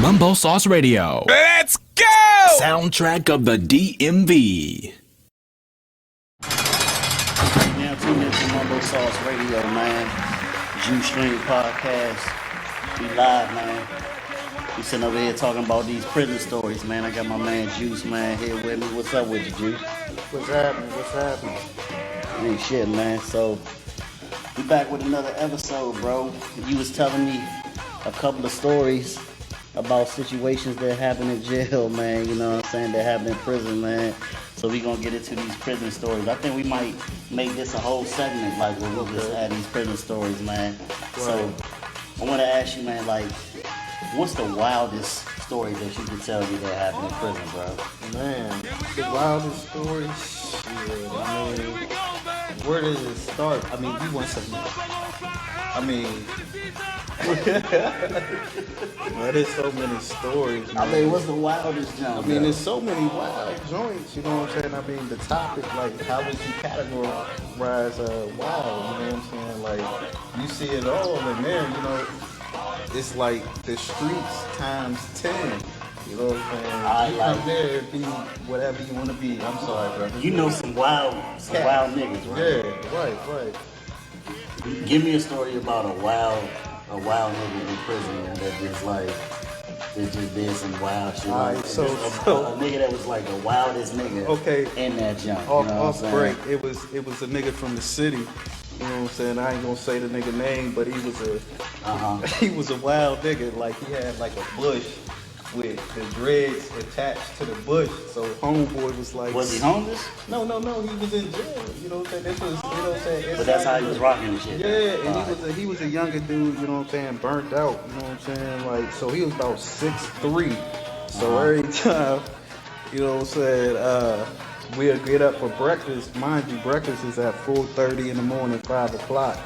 Mumbo Sauce Radio. Let's go! Soundtrack of the DMV. Now tune into Mumbo Sauce Radio, man. J.U.I.C.E podcast. We live, man. We sitting over here talking about these prison stories, man. I got my man Juice, man, here with me. What's up with you, Juice? What's happening? What's happening? Ain't shit, man. So, we back with another episode, bro. You was telling me a couple of stories about situations that happen in jail, man. You know what I'm saying? That happen in prison, man. So we gonna get into these prison stories. I think we might make this a whole segment, like where we just add these prison stories, man. Right. So I want to ask you, man, like, what's the wildest story that you could tell me that happened in prison, bro? Man, the wildest story. Shit, I mean, where does it start? I mean, you want some. I mean, there's so many stories, man. I mean, what's the wildest jump? I mean, there's so many wild joints, you know what I'm saying? I mean, the topic, like, how would you categorize wild, you know what I'm saying? Like, you see it all in there, you know. It's like the streets times 10. You know what I'm saying? You come there and be whatever you want to be. I'm sorry, bro. You know some wild niggas, right? Yeah, right. Give me a story about a wild nigga in prison that just did some wild shit. Alright, so a nigga that was like the wildest nigga in that jump. Off break, it was a nigga from the city. You know what I'm saying? I ain't gonna say the nigga name, but he was he was a wild nigga. Like, he had like a bush with the dreads attached to the bush. So homeboy was like, was he homeless? No, he was in jail. You know what I'm saying? This was, you know what I'm saying? But that's how he was rocking and shit. Yeah, and he was a younger dude, you know what I'm saying, burnt out, you know what I'm saying? Like, so he was about 6'3". So every time, you know what I'm saying, we'll get up for breakfast. Mind you, breakfast is at 4:30 in the morning, 5 o'clock.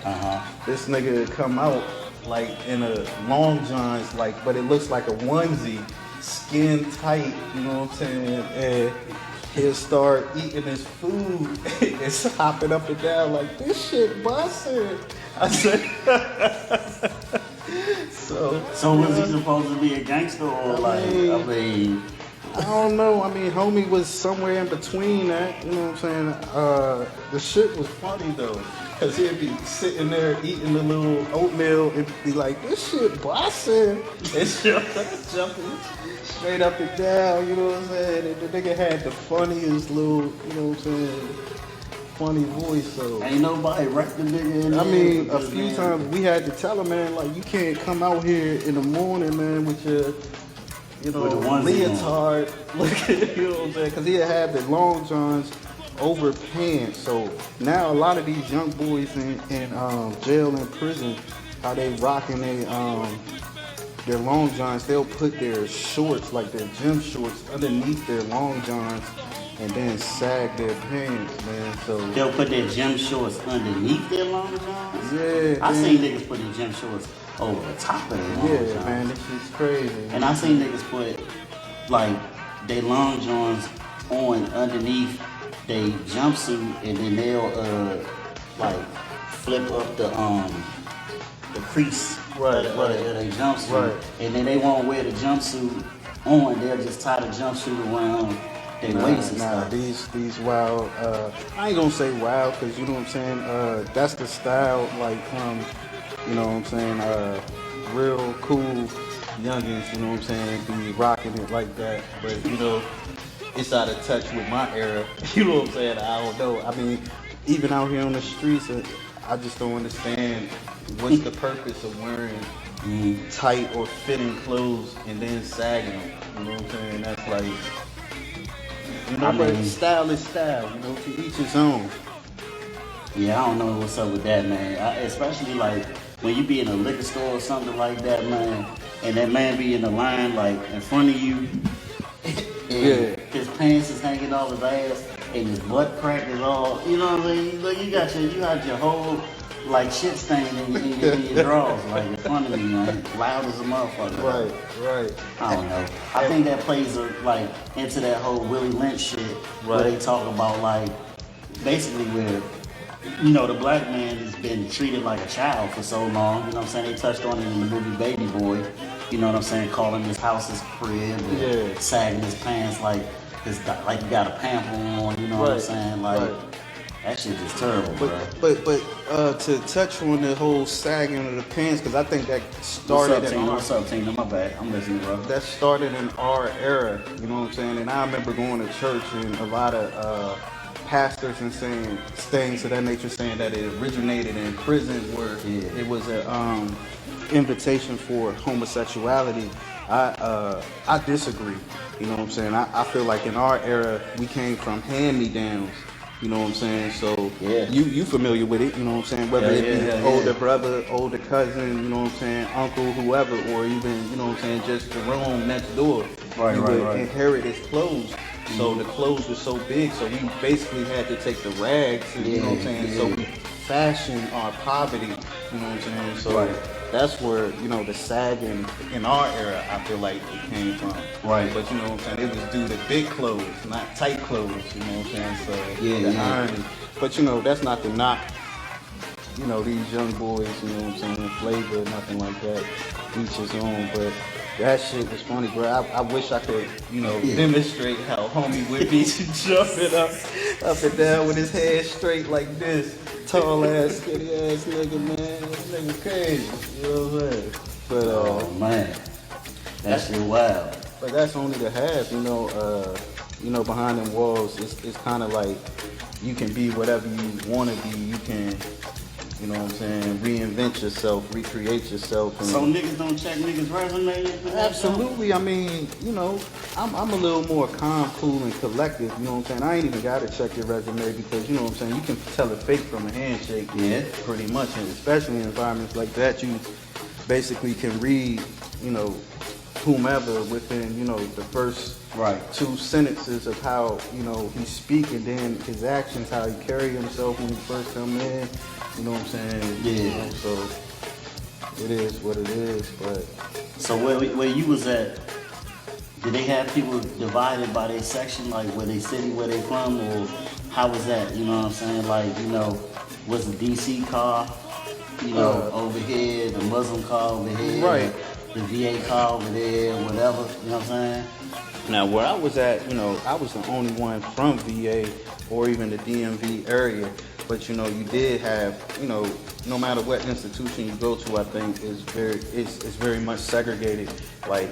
This nigga would come out like in a long johns, like, but it looks like a onesie, skin tight, you know what I'm saying? And he'll start eating his food and hopping up and down like, this shit busting. I said, so was he supposed to be a gangster or I mean, I don't know. I mean, homie was somewhere in between that. You know what I'm saying? The shit was funny though, cause he'd be sitting there eating the little oatmeal and be like, "This shit busting," and jumping straight up and down. You know what I'm saying? And the nigga had the funniest little, you know what I'm saying, funny voice. So ain't nobody wrecked the nigga in there. I mean, a few times we had to tell him, man, like, you can't come out here in the morning, man, with your, you know, leotard, looking, you know what I'm saying? Because he'd have the long johns over pants. So now a lot of these young boys in jail and prison, how they rocking their long johns, they'll put their shorts, like their gym shorts, underneath their long johns and then sag their pants, man. So they'll put their gym shorts underneath their long johns? Yeah. I seen niggas put their gym shorts over the top of their long johns. Yeah, man, this shit's crazy. And I seen niggas put like their long johns on underneath their jumpsuit, and then they'll like flip up the crease of their jumpsuit, and then they won't wear the jumpsuit on. They'll just tie the jumpsuit around their waist and stuff. These wild. I ain't gonna say wild, cause you know what I'm saying. That's the style, like you know what I'm saying, real cool youngins, you know what I'm saying, be rocking it like that. But, you know, it's out of touch with my era. You know what I'm saying? I don't know. I mean, even out here on the streets, I just don't understand what's the purpose of wearing tight or fitting clothes and then sagging them. You know what I'm saying? That's like, you know, but style is style, you know, to each his own. Yeah, I don't know what's up with that, man. Especially like when you be in a liquor store or something like that, man, and that man be in the line like in front of you, and his pants is hanging off his ass, and his butt crack is all, you know what I mean? Like you got your whole like shit stain in your drawers, like in front of you, man, loud as a motherfucker. Right. I don't know. I think that plays like into that whole Willie Lynch shit, where they talk about like basically where, you know, the black man has been treated like a child for so long. You know what I'm saying? They touched on it in the movie Baby Boy. you know what I'm saying, calling his house his crib, and sagging his pants like he got a pamper on, you know what I'm saying, like. That shit is terrible, bro. But to touch on the whole sagging of the pants, because I think that started What's up, Tina? My bad. I'm listening, bro. That started in our era, you know what I'm saying? And I remember going to church and a lot of pastors and saying things of that nature, saying that it originated in prison where it was a invitation for homosexuality. I disagree. You know what I'm saying? I feel like in our era, we came from hand-me-downs. You know what I'm saying? So you familiar with it, you know what I'm saying? Whether it be older brother, older cousin, you know what I'm saying, uncle, whoever, or even, you know what I'm saying, just the room next door. You would inherit his clothes. So the clothes were so big, so we basically had to take the rags, and, you know what I'm saying? So we fashioned our poverty, you know what I'm saying? So that's where, you know, the sagging in our era, I feel like it came from. Right. But you know what I'm saying? It was due to big clothes, not tight clothes, you know what I'm saying? So the irony. But you know, that's not to knock, you know, these young boys, you know what I'm saying, flavor, nothing like that, each his own. But that shit was funny, bro. I wish I could, you know, demonstrate how homie would be jumping up and down with his head straight like this. Tall ass, skinny ass nigga, man. This nigga crazy. You know what I'm saying? But oh man, that shit wild. But that's only the half, you know, behind them walls, it's kind of like you can be whatever you want to be. You can, you know what I'm saying, reinvent yourself, recreate yourself. And so niggas don't check niggas' resumes? Absolutely. I mean, you know, I'm a little more calm, cool, and collective. You know what I'm saying? I ain't even got to check your resume because, you know what I'm saying, you can tell a fake from a handshake. Yeah. Pretty much. And especially in environments like that, you basically can read, you know, whomever within, you know, the first two sentences of how, you know, he speak, and then his actions, how he carry himself when he first come in. You know what I'm saying? Yeah. You know, so it is what it is. But so where you was at, did they have people divided by their section, like where they city, where they from, or how was that? You know what I'm saying? Like, you know, was the DC car, you know, over here, the Muslim car over here, the VA car over there, whatever. You know what I'm saying? Now, where I was at, you know, I was the only one from VA or even the DMV area. But, you know, you did have, you know, no matter what institution you go to, I think is very much segregated. Like,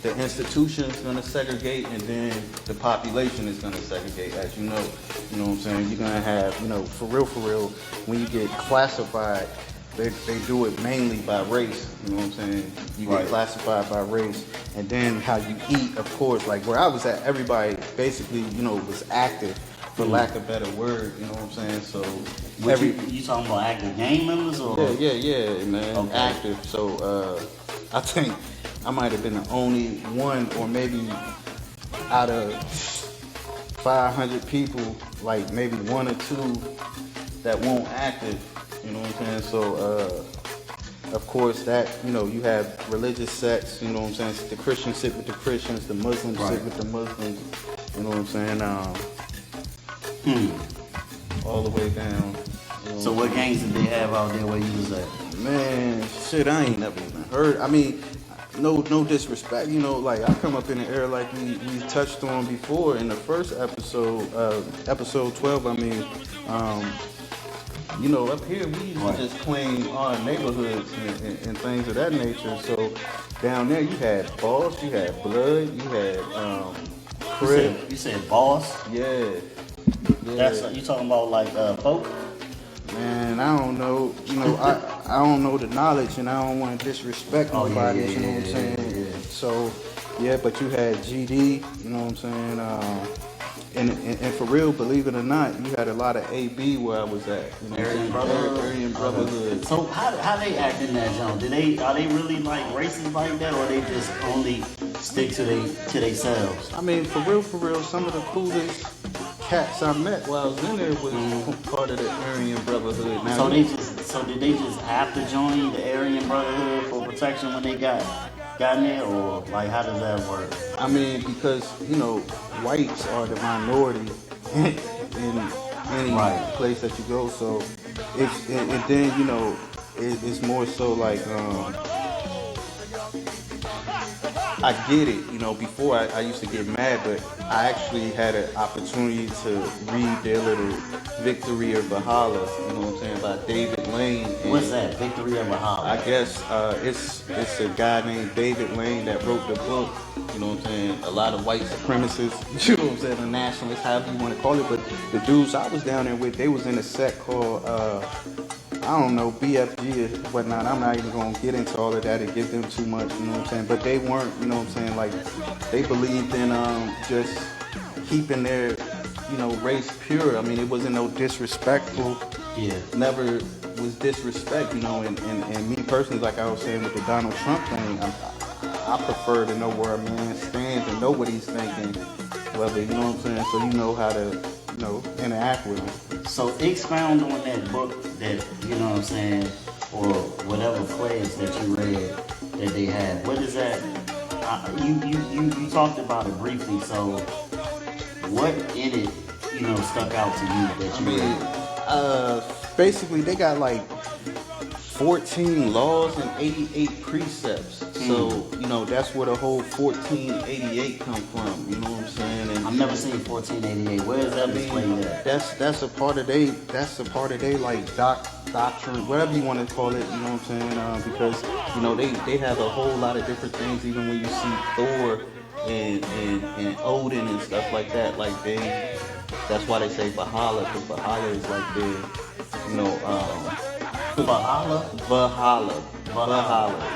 the institution is going to segregate, and then the population is going to segregate, as you know. You know what I'm saying? You're going to have, you know, for real, when you get classified, they do it mainly by race. You know what I'm saying? You get classified by race. And then how you eat, of course. Like, where I was at, everybody basically, you know, was active. For lack of a better word, you know what I'm saying? So you talking about active gang members or? Yeah, man. Okay. Active. So I think I might have been the only one, or maybe out of 500 people, like maybe one or two that weren't active. You know what I'm saying? So of course that, you know, you have religious sects, you know what I'm saying? The Christians sit with the Christians, the Muslims sit with the Muslims, you know what I'm saying? All the way down. You know. So what gangs did they have out there where you was at? Man, shit, I ain't never even heard. I mean, no disrespect. You know, like I come up in the era like we touched on before in the first episode, episode 12. I mean, you know, up here we used to just claim our neighborhoods and things of that nature. So down there you had Boss, you had Blood, you had Crib. You said Boss? Yeah. That's you talking about like folk? Man, I don't know. You know, I don't know the knowledge, and I don't want to disrespect nobody. You know what I'm saying? Yeah. So, but you had GD. You know what I'm saying? And for real, believe it or not, you had a lot of AB where I was at. You know, Aryan Brotherhood. So how they act in that zone? Are they really like racist like that, or they just only stick to themselves? I mean, for real, some of the coolest cats I met while I was in there was part of the Aryan Brotherhood. Now, so did they just have to join the Aryan Brotherhood for protection when they got in there, or like how does that work? I mean, because you know, whites are the minority in any place that you go. So and then you know, it's more so like I get it. You know, before I used to get mad, but I actually had an opportunity to read their little Victory or Valhalla, you know what I'm saying, by David Lane. And What's that? Victory or Valhalla? I guess it's a guy named David Lane that wrote the book. You know what I'm saying? A lot of white supremacists, you know what I'm saying, the nationalists, however you want to call it. But the dudes I was down there with, they was in a sect called I don't know, BFG or whatnot. I'm not even gonna get into all of that and give them too much, you know what I'm saying? But they weren't, you know what I'm saying, like they believed in just keeping their, you know, race pure. I mean, it wasn't no disrespectful. Yeah. Never was disrespect, you know, and me personally, like I was saying with the Donald Trump thing, I prefer to know where a man stands and know what he's thinking, whether, you know what I'm saying, so you know how to, you know, interact with him. So expound on that book that, you know what I'm saying, or whatever pledge that you read that they had. What is that? You talked about it briefly, so what in it, you know, stuck out to you that you read? Basically they got like 14 laws and 88 precepts. So, you know, that's where the whole 1488 come from, you know what I'm saying? And I've never seen 1488. Where is that displayed at? that's a part of they like doctrine, whatever you want to call it, you know what I'm saying? Because, you know, they have a whole lot of different things, even when you see Thor and Odin and stuff like that, like that's why they say Valhalla, because Valhalla is like their, you know, Valhalla.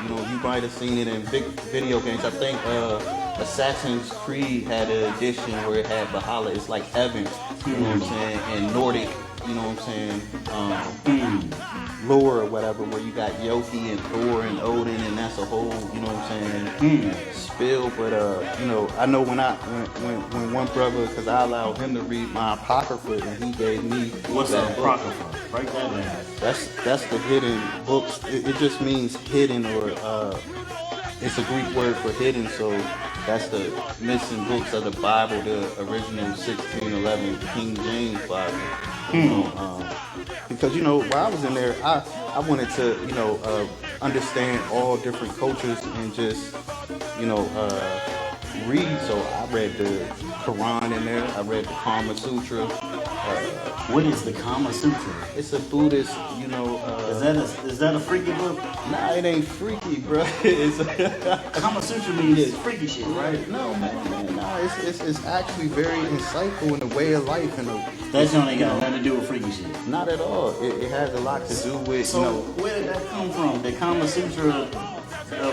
You know, you might have seen it in big video games. I think Assassin's Creed had an edition where it had Valhalla. It's like heaven, you know what I'm saying? And Nordic, you know what I'm saying? Lore or whatever, where you got Yoki and Thor and Odin, and that's a whole, you know what I'm saying? Spill. But you know, I know when one brother, because I allowed him to read my apocrypha, and he gave me what's an apocrypha? Write that down. That's the hidden books. It just means hidden, or it's a Greek word for hidden. So that's the missing books of the Bible, the original 1611 King James Bible. You know, because, you know, while I was in there, I wanted to, you know, understand all different cultures and just, you know, read. So I read the Quran in there. I read the Kama Sutra. What is the Kama Sutra? It's a Buddhist, you know. Is that a freaky book? Nah, it ain't freaky, bro. It's Kama Sutra means freaky shit, right? No, man, nah. It's actually very insightful in the way of life and that joint ain't got nothing to do with freaky shit. Not at all. It has a lot to do with. So you know, where did that come from? The Kama Sutra,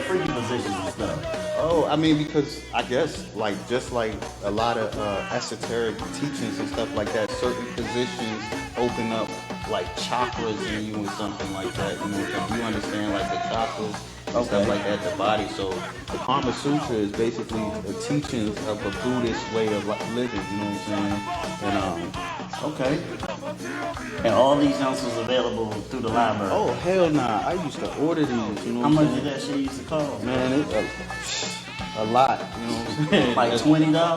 freaky positions and stuff. Oh, I mean, because I guess, like, just like a lot of esoteric teachings and stuff like that, certain positions open up, like, chakras in you and something like that, you know, because you understand, like, the chakras and stuff like that, the body. So the Kama Sutra is basically the teachings of a Buddhist way of living, you know what I'm saying? And, okay. And all these youngsters available through the library. Oh, hell nah. I used to order these, you know How what I'm much saying? did that shit used to cost? Man, a lot, you know what I'm saying? Like $20? No,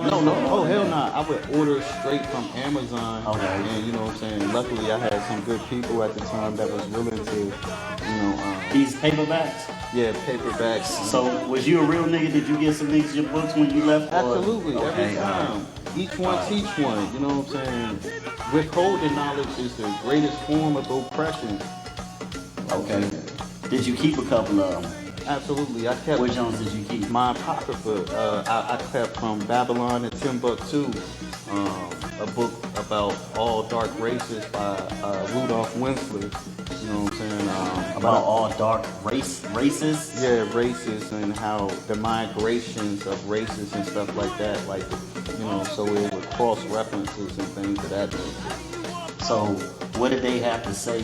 oh hell nah. I would order straight from Amazon. Okay. And you know what I'm saying? Luckily I had some good people at the time that was willing to, you know, These paperbacks? yeah, paperbacks. So was you a real nigga? Did you get some niggas your books when you left? Absolutely, Okay, every time. Each one teach one, you know what I'm saying? Withholding knowledge is the greatest form of oppression. Okay. Did you keep a couple of them? Absolutely, I kept. Which ones did you keep? My apocrypha, I kept from Babylon and Timbuktu, a book about all dark races by Rudolph Winsler. You know what I'm saying? About all dark races? Yeah, races and how the migrations of races and stuff like that. Like, you know, so it would cross references and things of that nature. So what did they have to say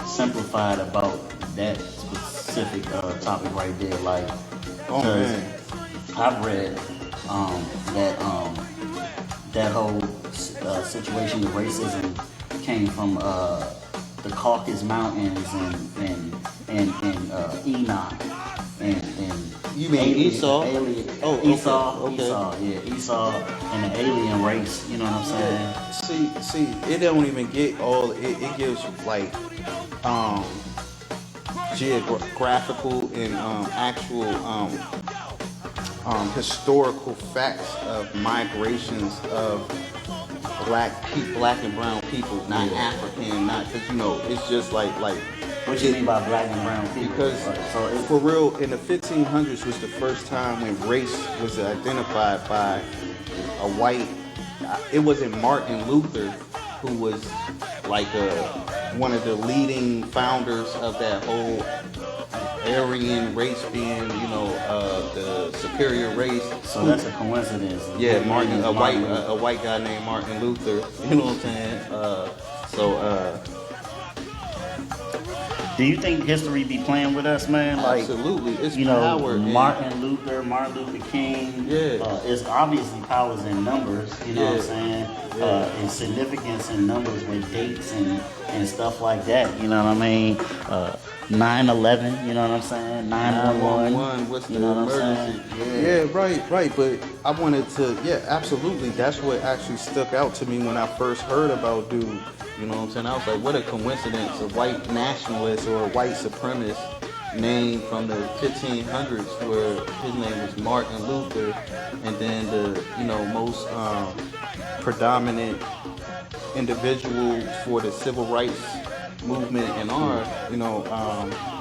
simplified about that specific topic right there? Like, Oh man, I've read that whole situation of racism came from the Caucasus Mountains and Enoch and you mean Esau? Oh, Esau. Okay. Esau, yeah, Esau and the alien race. You know what I'm saying? See, it don't even get all. It gives like geographical and actual historical facts of migrations of black and brown people, not African, not because it's just like What you mean by black and brown people? because So it's for real, in the 1500s was the first time when race was identified by a white. It wasn't Martin Luther who was like one of the leading founders of that whole Aryan race being, the superior race. So that's a coincidence. Yeah, Martin, a white guy named Martin Luther. You know what I'm saying? Do you think history be playing with us, man? Like, absolutely, it's power. Martin Luther King. Yeah. It's obviously powers in numbers. You know what I'm saying? Yeah. And significance in numbers with dates and stuff like that. You know what I mean? 9/11. You know what I'm saying? 9/11. What's the you know what I'm emergency? saying? Yeah, right. But I wanted to, absolutely. That's what actually stuck out to me when I first heard about dude. You know what I'm saying? I was like, what a coincidence, a white nationalist or a white supremacist name from the 1500s where his name was Martin Luther, and then the, most predominant individual for the civil rights movement in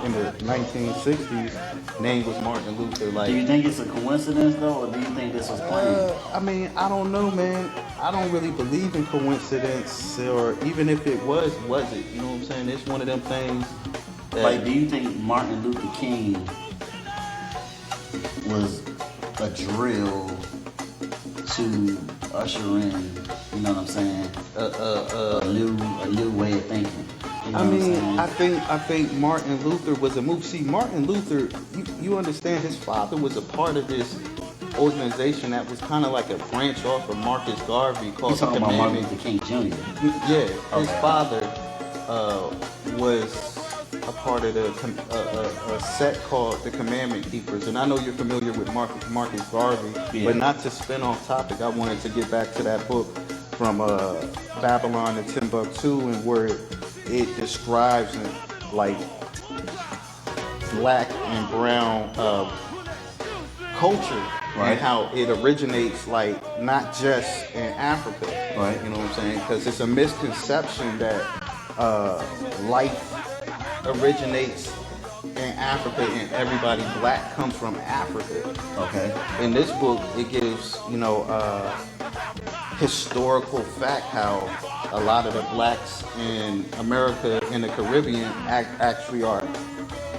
in the 1960s, name was Martin Luther. Like, Do you think it's a coincidence though, or do you think this was planned? I mean, I don't know, man. I don't really believe in coincidence, or even if it was it? You know what I'm saying? It's one of them things that, Like, do you think Martin Luther King was a drill to usher in, you know what I'm saying, a new way of thinking? You know I mean, what I'm saying? I think Martin Luther was a move. See, Martin Luther, you understand, his father was a part of this organization that was kind of like a branch off of Marcus Garvey called You're talking the about Martin Commandment. Luther King Jr. Yeah, his Okay. father was a part of a set called the Commandment Keepers, and I know you're familiar with Marcus Garvey, Yeah. but not to spin off topic. I wanted to get back to that book from Babylon to Timbuktu, and where it describes like black and brown culture. Right. And how it originates, like, not just in Africa, Right. You know what I'm saying? Because it's a misconception that life originates in Africa and everybody black comes from Africa. Okay. In this book, it gives, historical fact how a lot of the blacks in America and the Caribbean actually are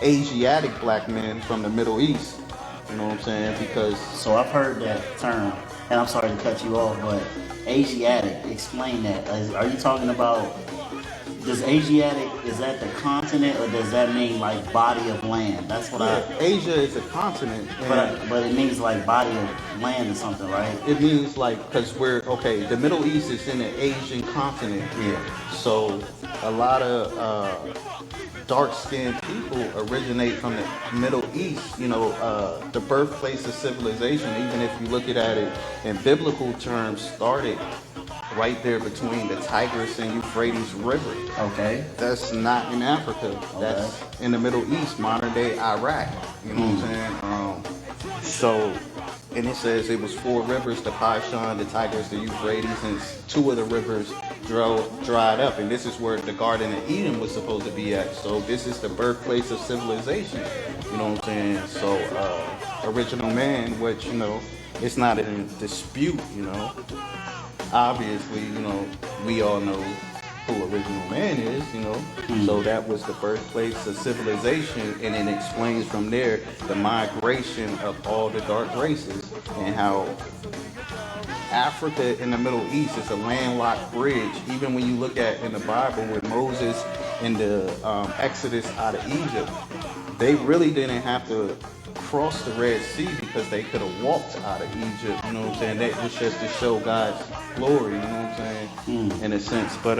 Asiatic black men from the Middle East. You know what I'm saying? Because So I've heard that term, and I'm sorry to cut you off, but Asiatic, explain that. Are you talking about, does Asiatic, is that the continent, or does that mean like body of land? That's what Asia is a continent, and but it means like body of land or something, right? it means like, because the Middle East is in the Asian continent. Yeah. So a lot of dark-skinned people originate from the Middle East. The birthplace of civilization, even if you look at it in biblical terms, started right there between the Tigris and Euphrates River. Okay. That's not in Africa. That's in the Middle East, modern day Iraq. You know what I'm saying? And it says it was 4 rivers, the Pishon, the Tigris, the Euphrates, and 2 of the rivers dried up. And this is where the Garden of Eden was supposed to be at. So this is the birthplace of civilization. You know what I'm saying? So original man, which, it's not in dispute, Obviously, we all know who original man is, So that was the birthplace of civilization, and it explains from there the migration of all the dark races and how Africa and the Middle East is a landlocked bridge. Even when you look at in the Bible with Moses and the Exodus out of Egypt, they really didn't have to cross the Red Sea because they could have walked out of Egypt. You know what I'm saying? That was just to show God's glory. You know what I'm saying? In a sense, but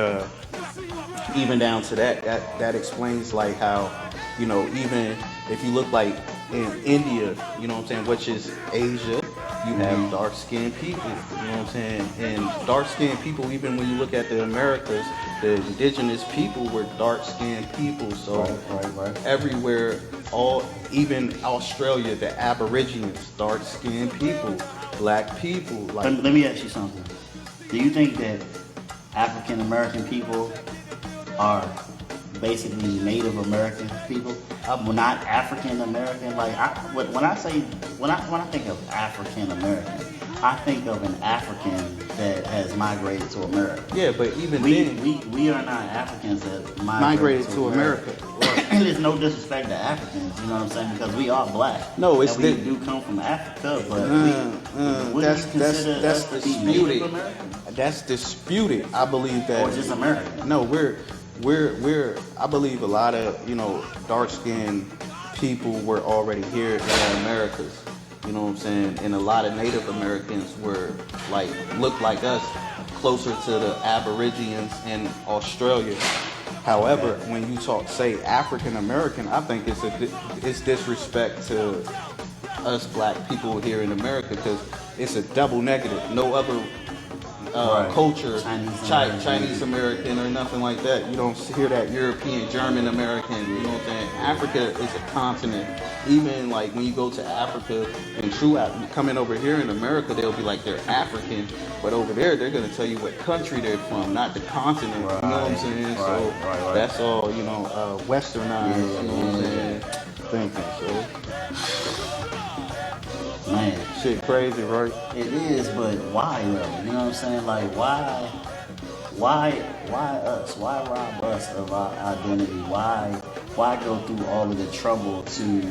even down to that explains like how, even if you look like in India, you know what I'm saying, which is Asia, you have dark-skinned people, you know what I'm saying? And dark-skinned people, even when you look at the Americas, the indigenous people were dark-skinned people. So Right. everywhere, even Australia, the Aborigines, dark-skinned people, black people. Like, Let me ask you something. Do you think that African American people are basically Native American people? Well, not African American. Like when I think of African American, I think of an African that has migrated to America. yeah, but even We then, we are not Africans that migrated to America. And there's no disrespect to Africans, you know what I'm saying? Because we are black. No, it's and we the- do come from Africa, but would that's you consider that's us to be disputed. Native American That's disputed. I believe that. or just American? No, we're. I believe a lot of dark-skinned people were already here in the Americas. You know what I'm saying? And a lot of Native Americans look like us, closer to the Aborigines in Australia. However, when you say African American, I think it's disrespect to us black people here in America because it's a double negative. No other culture, Chinese American or nothing like that. You don't hear that European, German American. You know what I'm saying? Africa is a continent. Even like when you go to Africa and coming over here in America, they'll be like they're African, but over there they're gonna tell you what country they're from, not the continent. You know what I'm saying? So that's all westernized. You know what I'm saying? Thinking so. Man, Shit crazy, right? it is, but why though? You know what I'm saying? Like why us? Why rob us of our identity? Why go through all of the trouble to,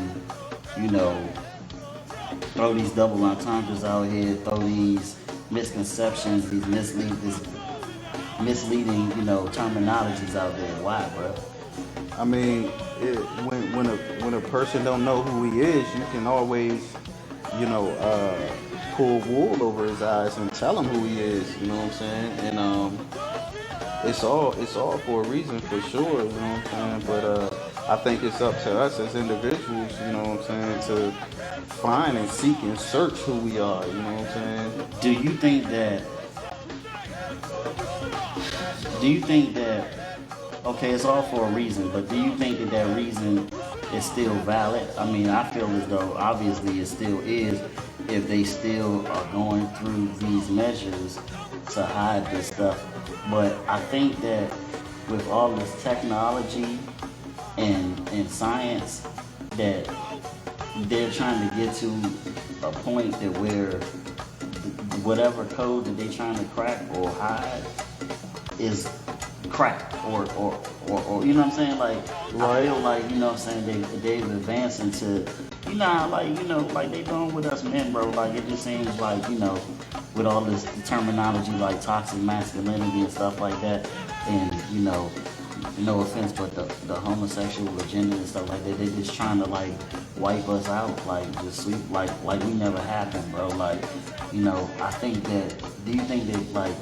throw these double entendres out here, throw these misconceptions, these misleading, terminologies out there? Why, bro? I mean, when a person don't know who he is, you can always, pull wool over his eyes and tell him who he is. You know what I'm saying? And it's all for a reason, for sure. You know what I'm saying? But I think it's up to us as individuals. You know what I'm saying? To find and seek and search who we are. You know what I'm saying? Do you think that? Okay, it's all for a reason, but do you think that reason is still valid? I mean, I feel as though obviously it still is if they still are going through these measures to hide this stuff. But I think that with all this technology and science, that they're trying to get to a point that where whatever code that they're trying to crack or hide is cracked or you know what I'm saying? Like I feel like, you know what I'm saying, they've advanced into like they doing with us men, bro. Like it just seems like, with all this terminology like toxic masculinity and stuff like that, and no offense, but the homosexual agenda and stuff like that, they're just trying to like wipe us out, like just sweep like we never happened, bro. Like, I think that, do you think that like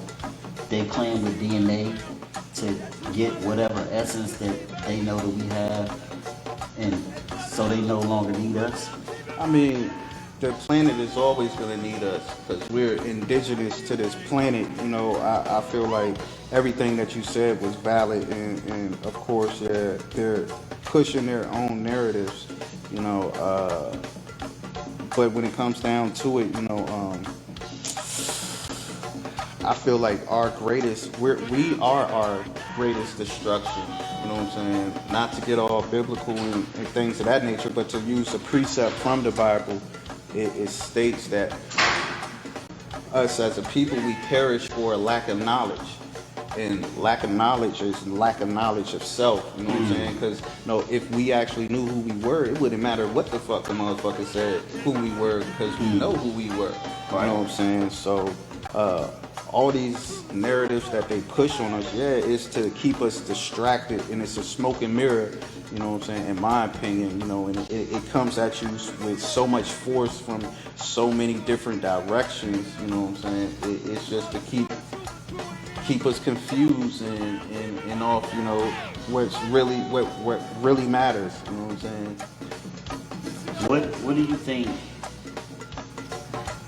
they playing with DNA to get whatever essence that they know that we have, and so they no longer need us? I mean, the planet is always going to need us because we're indigenous to this planet. I feel like everything that you said was valid, and of course, yeah, they're pushing their own narratives, but when it comes down to it, I feel like we are our greatest destruction. You know what I'm saying? Not to get all biblical and things of that nature, but to use a precept from the Bible. It states that us as a people, we perish for a lack of knowledge. And lack of knowledge is lack of knowledge of self. You know what I'm saying? Because if we actually knew who we were, it wouldn't matter what the fuck the motherfucker said who we were, because we know who we were. You know what I'm saying? So all these narratives that they push on us, is to keep us distracted, and it's a smoke and mirror, you know what I'm saying, in my opinion, and it comes at you with so much force from so many different directions, you know what I'm saying. It's just to keep us confused and off, what really matters, you know what I'm saying. What do you think?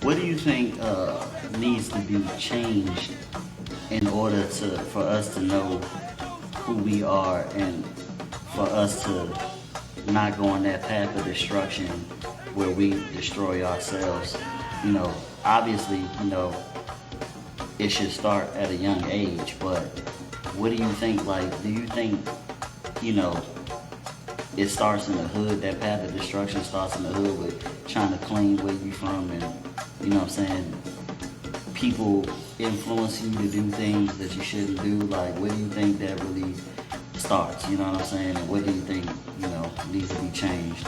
What do you think needs to be changed in order for us to know who we are and for us to not go on that path of destruction where we destroy ourselves? You know, obviously, you know, it should start at a young age, but what do you think, like, do you think, you know, it starts in the hood, that path of destruction starts in the hood with trying to claim where you from and, you know what I'm saying, people influence you to do things that you shouldn't do? Like, where do you think that really starts, you know what I'm saying, and what do you think, you know, needs to be changed?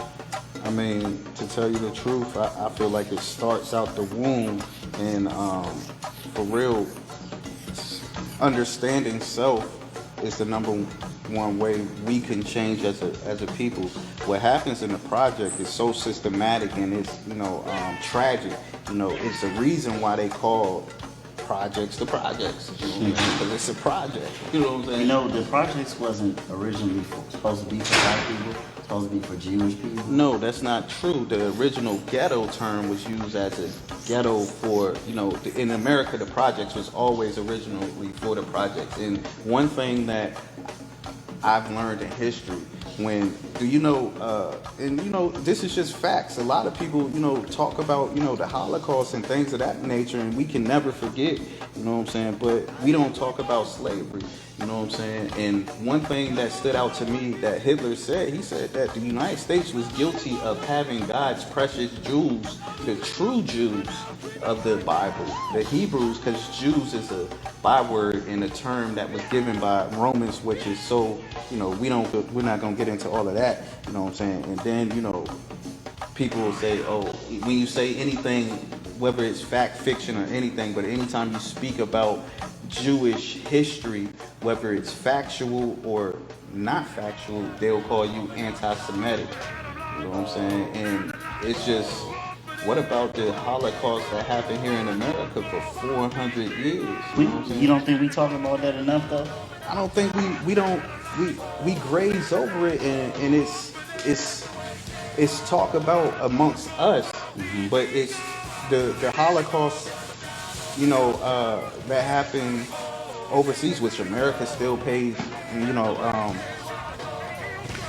I mean, to tell you the truth, I feel like it starts out the womb, and for real, understanding self is the number one way we can change as a people. What happens in the project is so systematic and it's, you know, tragic. You know, it's the reason why they call projects the projects. You know, because it's a project. You know what I'm saying? You know, the projects wasn't originally supposed to be for black people. It's supposed to be for Jewish people. No, that's not true. The original ghetto term was used as a ghetto for, you know, in America, the projects was always originally for the projects. And one thing that I've learned in history, when, do you know, and you know, this is just facts. A lot of people, you know, talk about, you know, the Holocaust and things of that nature, and we can never forget, you know what I'm saying? But we don't talk about slavery, you know what I'm saying? And one thing that stood out to me that Hitler said, he said that the United States was guilty of having God's precious Jews, the true Jews of the Bible, the Hebrews, because Jews is a byword and a term that was given by Romans, which is so, you know, we're not gonna get into all of that, you know what I'm saying? And then, you know, people will say, oh, when you say anything, whether it's fact, fiction, or anything, but anytime you speak about Jewish history, whether it's factual or not factual, they'll call you anti-Semitic. You know what I'm saying? And it's just, what about the Holocaust that happened here in America for 400 years? You don't think we talk about that enough, though? I don't think we graze over it, and it's talk about amongst us, but it's the Holocaust, you know, that happened overseas, which America still pays, you know,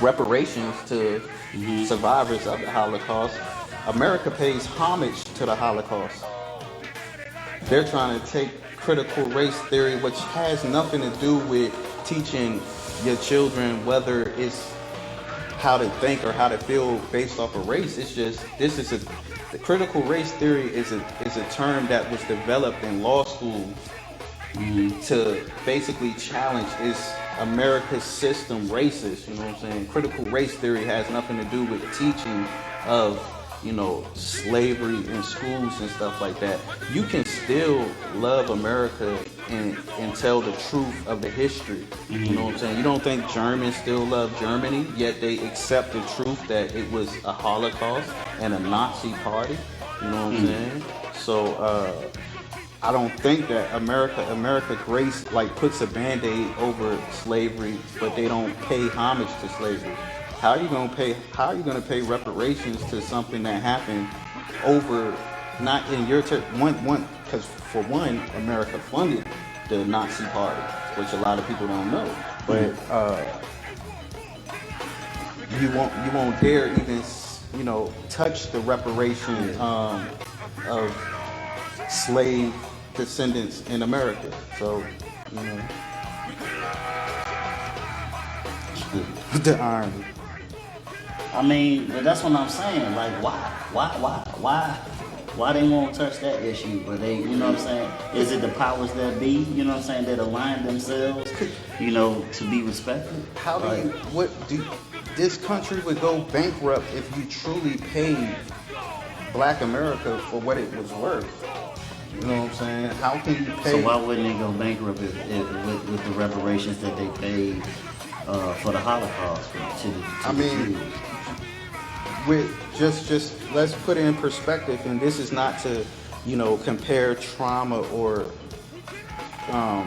reparations to survivors of the Holocaust. America pays homage to the Holocaust. They're trying to take critical race theory, which has nothing to do with teaching your children whether it's how to think or how to feel based off of race. It's just, the critical race theory is a term that was developed in law school to basically challenge, is America's system racist? You know what I'm saying? Critical race theory has nothing to do with teaching of, you know, slavery in schools and stuff like that. You can still love America and tell the truth of the history. You know what I'm saying? You don't think Germans still love Germany, yet they accept the truth that it was a Holocaust and a Nazi party. You know what I'm saying? So I don't think that America grace, like, puts a band-aid over slavery, but they don't pay homage to slavery. How are you gonna pay reparations to something that happened over, not in your because for one, America funded the Nazi party, which a lot of people don't know. But you won't dare even, you know, touch the reparation of slave descendants in America. So, you know, the irony. I mean, but that's what I'm saying. Like, why they won't touch that issue? But they, you know what I'm saying? Is it the powers that be, you know what I'm saying, that align themselves, you know, to be respected? How do this country would go bankrupt if you truly paid Black America for what it was worth? You know what I'm saying? How can you pay? So why wouldn't they go bankrupt with the reparations that they paid for the Holocaust to I mean, Jews? With just let's put it in perspective, and this is not to, you know, compare trauma or I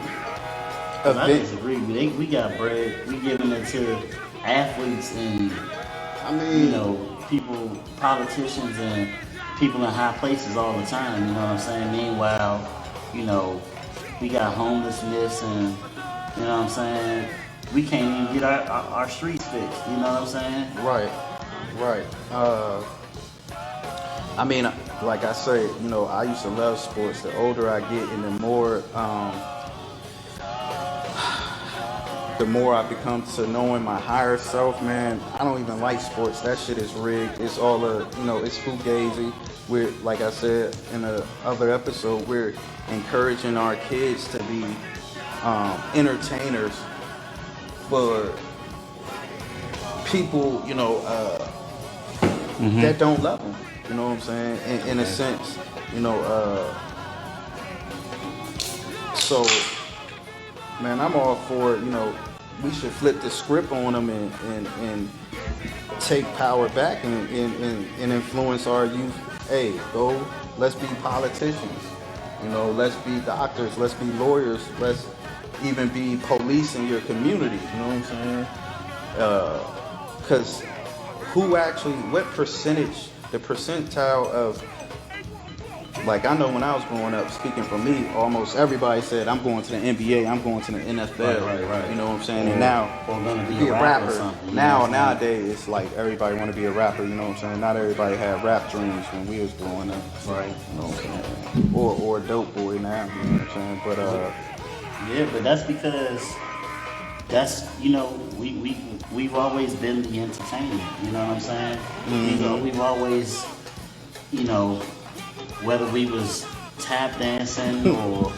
disagree. We got bread. We giving it to athletes and, I mean, you know, people, politicians and people in high places all the time, you know what I'm saying? Meanwhile, you know, we got homelessness and, you know what I'm saying? We can't even get our streets fixed, you know what I'm saying? Right, right. I mean, like I say, you know, I used to love sports. The older I get and the more I become to knowing my higher self, man, I don't even like sports. That shit is rigged. It's all it's fugazi. We're, like I said in the other episode, we're encouraging our kids to be entertainers for people, that don't love them. You know what I'm saying? In a sense, so, man, I'm all for, we should flip the script on them and take power back and influence our youth. Hey, go, let's be politicians. Let's be doctors. Let's be lawyers. Let's even be police in your community. You know what I'm saying? Because what percentage, the percentile of, like, I know when I was growing up, speaking for me, almost everybody said, I'm going to the NBA, I'm going to the NFL. Right. You know what I'm saying? And now, be a rapper. Nowadays, it's like everybody want to be a rapper, you know what I'm saying? Not everybody had rap dreams when we was growing up. Right. You know what I'm saying? Or a dope boy now, you know what I'm saying? But, yeah, but that's because we've always been the entertainment, you know what I'm saying? Mm-hmm. We've always, whether we was tap dancing or,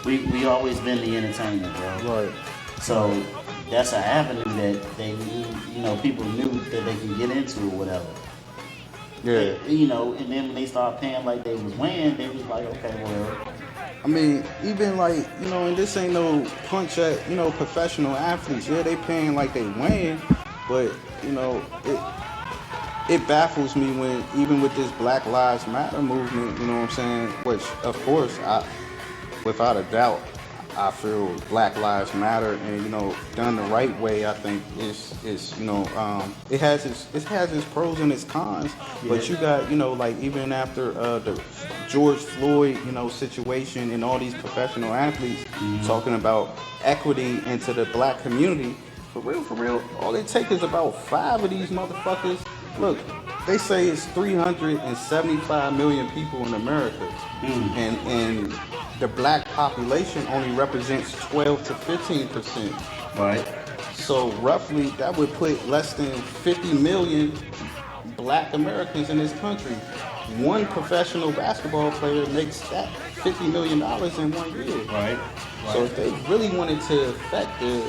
we always been the entertainment, bro. right. So that's an avenue that they knew, people knew that they could get into or whatever. Yeah. And then when they started paying like they was winning, they was like, okay, well. I mean, even like, and this ain't no punch at, professional athletes. Yeah, they paying like they win, but, it baffles me when, even with this Black Lives Matter movement, you know what I'm saying? Which, of course, without a doubt, I feel Black Lives Matter, and done the right way. I think it has its pros and its cons. Yeah. But you got like even after the George Floyd situation and all these professional athletes talking about equity into the black community. For real, all it takes is about 5 of these motherfuckers. Look, they say it's 375 million people in America, and the black population only represents 12 to 15%. Right. So roughly, that would put less than 50 million black Americans in this country. One professional basketball player makes that $50 million in 1 year. Right. So if they really wanted to affect the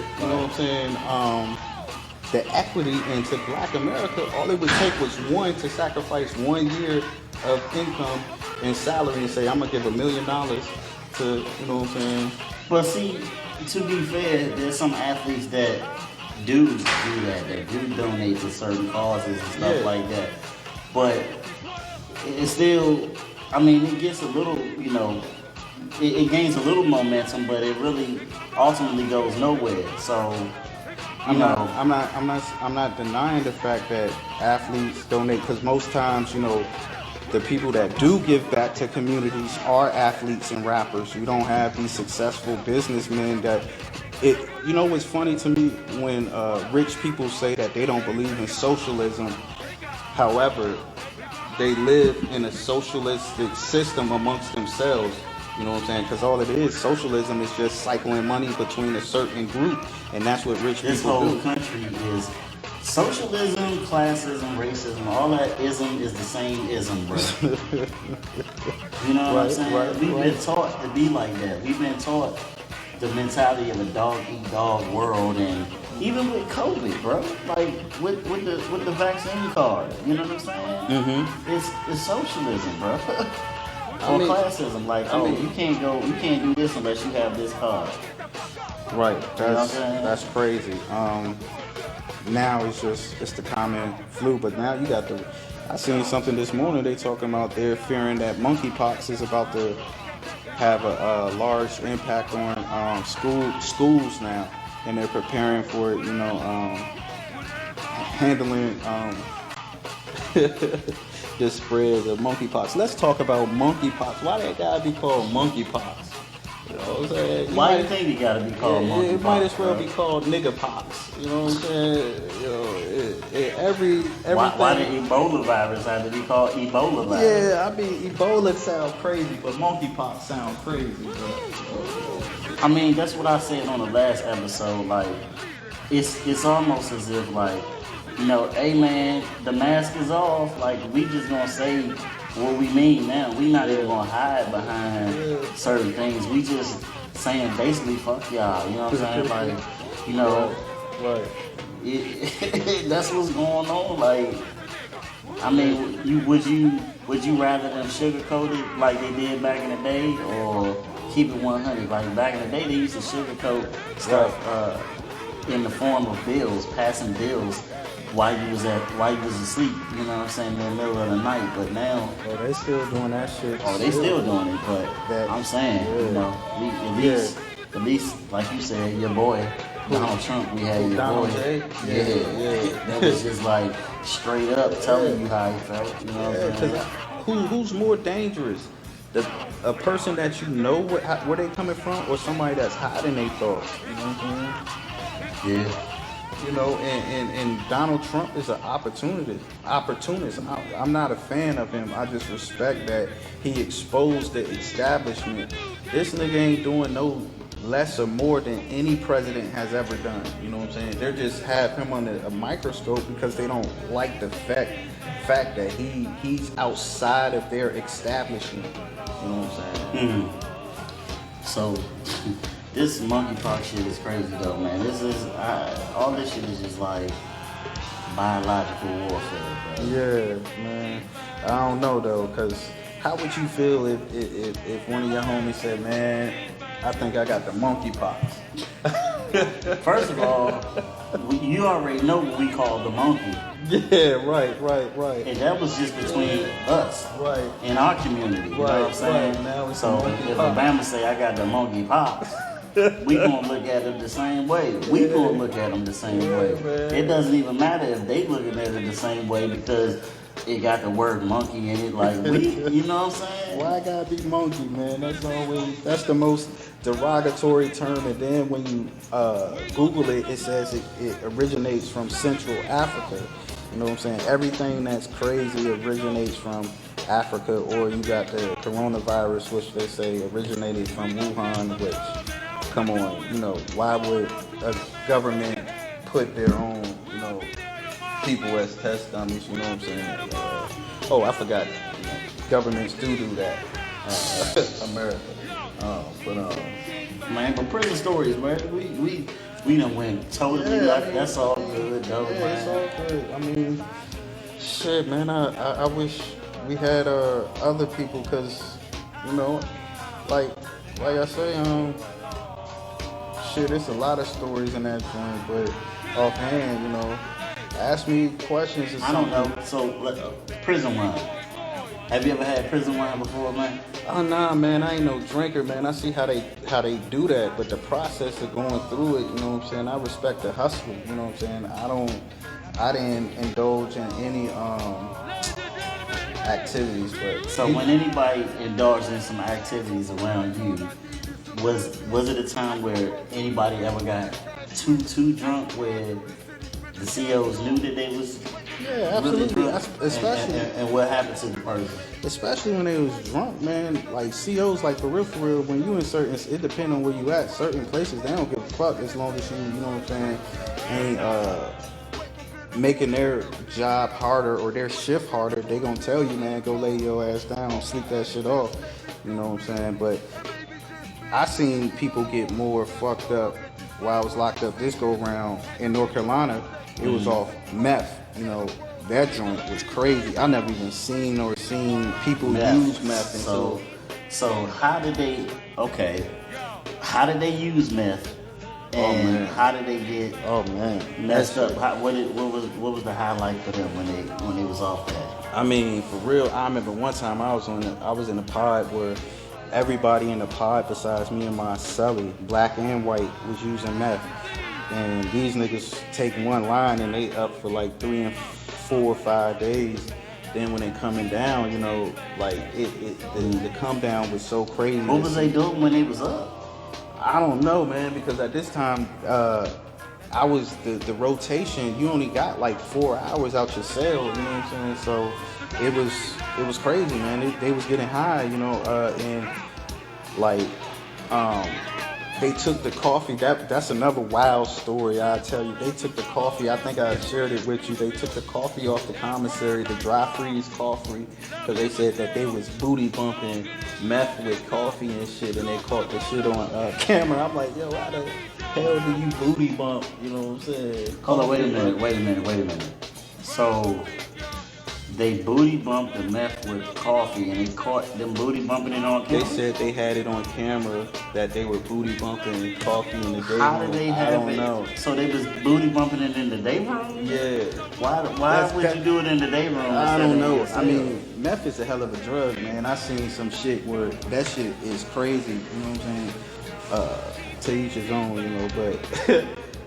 equity into black America, all it would take was one to sacrifice 1 year of income and salary and say, I'm going to give $1 million to, you know what I'm saying? But see, to be fair, there's some athletes that do that do donate to certain causes and stuff like that. But it's still, it gets a little, it gains a little momentum, but it really ultimately goes nowhere. So, I'm not denying the fact that athletes donate, because most times, the people that do give back to communities are athletes and rappers. You don't have these successful businessmen that what's funny to me when rich people say that they don't believe in socialism. However, they live in a socialistic system amongst themselves. You know what I'm saying? Because all it is, socialism is just cycling money between a certain group, and that's what rich people do. This whole country is socialism, classism, racism, all that ism is the same ism, bro. You know what I'm saying? We've been taught to be like that. We've been taught the mentality of a dog-eat-dog world, and even with COVID, bro, like with the vaccine card, you know what I'm saying? Mm-hmm. It's socialism, bro. Or classism, like, you can't do this unless you have this card. Right, that's crazy. Now it's the common flu, but now you got I seen something this morning, they talking about they're fearing that monkeypox is about to have a large impact on schools now, and they're preparing for it, handling the spread of monkeypox. Let's talk about monkeypox. Why that gotta be called monkeypox? You know what I'm saying? Why do you think it gotta be called monkeypox? It might as well be called nigga pox. You know what I'm saying? You know, everything. Why did Ebola virus have to be called Ebola virus? Yeah, I mean, Ebola sounds crazy, but monkeypox sounds crazy, bro. I mean, that's what I said on the last episode. Like, it's almost as if, like, you know, hey man, the mask is off. Like, we just gonna say what we mean now. We not even gonna hide behind certain things. We just saying basically fuck y'all. You know what I'm saying? Like, you know, Right. that's what's going on. Like, I mean, would you rather them sugarcoat it like they did back in the day, or keep it 100? Like back in the day, they used to sugarcoat stuff in the form of bills, passing bills while you was asleep. You know what I'm saying, in the middle of the night. But now, they still doing that shit. oh, they still doing it. But I'm saying, you know, at least, like you said, your boy Donald Trump, we had your Donald boy. J? Yeah. That was just like straight up telling you how he felt. You know what I'm saying? Who's more dangerous? A person that you know where they coming from, or somebody that's hiding their thoughts? You know what I'm saying? Yeah. You know, and Donald Trump is an opportunist. I'm not a fan of him. I just respect that he exposed the establishment. This nigga ain't doing no less or more than any president has ever done. You know what I'm saying? They just have him under a microscope because they don't like the fact that he's outside of their establishment. You know what I'm saying? So, this monkeypox shit is crazy though, man. All this shit is just like biological warfare, bro. Yeah, man. I don't know though, cause how would you feel if one of your homies said, "Man, I think I got the monkeypox"? First of all, you already know what we call the monkey. Yeah, right. And that was just between us, Right. in our community. You know what I'm saying? Right. Now it's So the if monkeypox. Obama say I got the monkeypox, we gonna look at him the same way. We gonna look at him the same way. man. It doesn't even matter if they looking at it the same way because it got the word monkey in it. Like you know what I'm saying? Why I gotta be monkey, man? That's the most derogatory term. And then when you Google it, it says it originates from Central Africa. You know what I'm saying? Everything that's crazy originates from Africa, or you got the coronavirus, which they say originated from Wuhan, which, come on, you know, why would a government put their own, you know, people as test dummies, you know what I'm saying? Oh, I forgot, you know, governments do that, America. Man, but prison stories, man. We done went totally left. That's all good, though, Yeah, man. it's all good. I mean, shit, man. I wish we had other people, cause you know, like I say, shit, it's a lot of stories in that joint, but offhand, you know, ask me questions or I don't something. know. So, prison wine. Have you ever had prison wine before, man? Oh nah, man, I ain't no drinker, man. I see how they do that, but the process of going through it, you know what I'm saying? I respect the hustle, you know what I'm saying? I didn't indulge in any activities, but So when anybody indulged in some activities around you, was it a time where anybody ever got too drunk where the CEOs knew that they was yeah, really absolutely. drunk? Especially And what happened to the person? especially when they was drunk, man. Like COs, like for real, when you in certain, it depends on where you at. Certain places they don't give a fuck as long as you know what I'm saying, ain't making their job harder or their shift harder. They gonna tell you, man, go lay your ass down, sleep that shit off. You know what I'm saying? But I seen people get more fucked up while I was locked up this go round in North Carolina. It was off meth, you know. That joint was crazy. I never even seen people use meth until. So how did they use meth? And man. how did they get Oh man, messed up? What was the highlight for them when they was off that? I mean, for real, I remember one time I was in a pod where everybody in the pod besides me and my cellie, black and white, was using meth. And these niggas take one line and they up for like 3 and 4 or 5 days. then when they coming down, you know, like the come down was so crazy. What was they doing when they was up? I don't know, man, because at this time, I was the rotation. You only got like 4 hours out your cell. You know what I'm saying? So it was crazy, man. They was getting high, you know, and like they took the coffee. That's another wild story. I tell you, they took the coffee. I think I shared it with you. They took the coffee off the commissary, the dry freeze coffee, because they said that they was booty bumping meth with coffee and shit, and they caught the shit on camera. I'm like, yo, why the hell do you booty bump? You know what I'm saying? Hold on, wait a minute. So they booty bumped the meth with coffee, and they caught them booty bumping it on camera. They said they had it on camera that they were booty bumping coffee in the day room. How did they have I don't it? know. So they was booty bumping it in the day room? Yeah. Why would you do it in the day room? I don't know. I mean, meth is a hell of a drug, man. I seen some shit where that shit is crazy. You know what I'm saying? To each his own, you know. But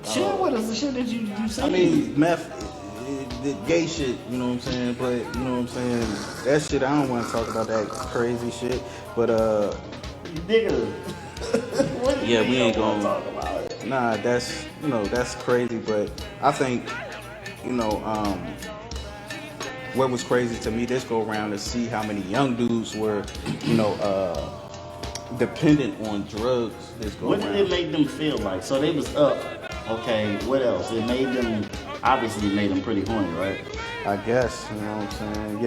share with us the shit that you say. I mean, meth. The gay shit, you know what I'm saying, but you know what I'm saying, that shit, I don't want to talk about that crazy shit, but nigga, yeah, we ain't gonna talk about it. Nah, that's, you know, that's crazy, but I think, you know, what was crazy to me this go around to see how many young dudes were, you know, dependent on drugs this go around. What did it make them feel like? So they was up, okay, what else? It made them, obviously made them pretty horny, right? I guess, you know what I'm saying,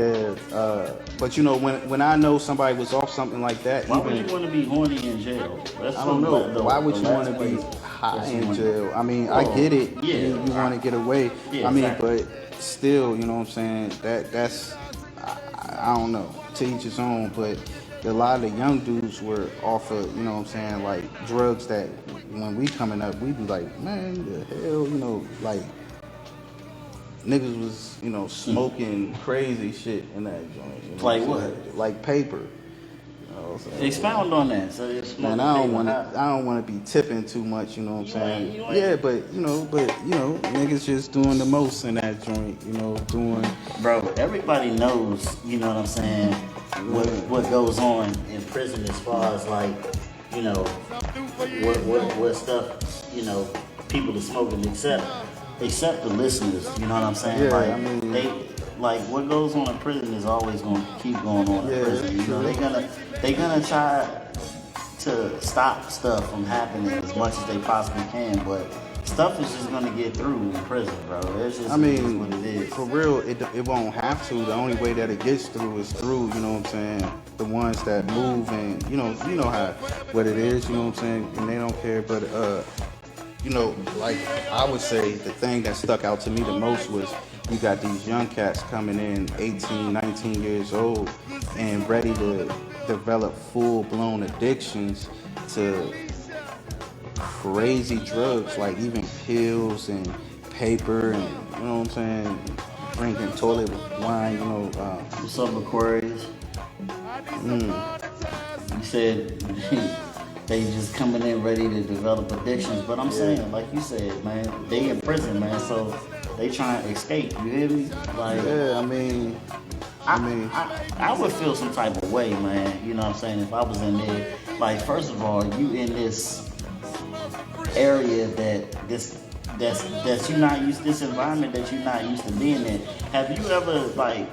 yeah. But you know, when I know somebody was off something like that, why would you want to be horny in jail? I don't know. Why would you want to be high in jail? I mean, I get it. Yeah. You want to get away. Yeah, I mean, exactly. but still, you know what I'm saying? That's I don't know. To each his own. But a lot of the young dudes were off of, you know what I'm saying, like drugs that when we coming up, we be like, man, the hell, you know, like. Niggas was, you know, smoking crazy shit in that joint. You know Like what? Like paper. You know what I'm saying? Expound on that. So man, I don't want to be tipping too much. You know what I'm saying? Yeah, but you know, niggas just doing the most in that joint. You know, doing. Bro, everybody knows. You know what I'm saying? What goes on in prison as far as like, you know, what stuff, you know, people are smoking except the listeners, you know what I'm saying? Yeah, like I mean, they like what goes on in prison is always gonna keep going on in prison. You know, they're gonna try to stop stuff from happening as much as they possibly can, but stuff is just gonna get through in prison, bro. It's just, I mean, what it is. For real, it won't have to. The only way that it gets through is through, you know what I'm saying, the ones that move and you know what it is, you know what I'm saying, and they don't care, but you know, like I would say the thing that stuck out to me the most was you got these young cats coming in 18, 19 years old and ready to develop full-blown addictions to crazy drugs, like even pills and paper and, you know what I'm saying, drinking toilet wine, you know. What's up, Aquarius? You said they just coming in ready to develop addictions, but I'm saying, like you said, man, they in prison, man, so they trying to escape. You hear me? Like, yeah, I would feel some type of way, man. You know what I'm saying? If I was in there, like, first of all, you in this area that's you not used, this environment that you're not used to being in. Have you ever like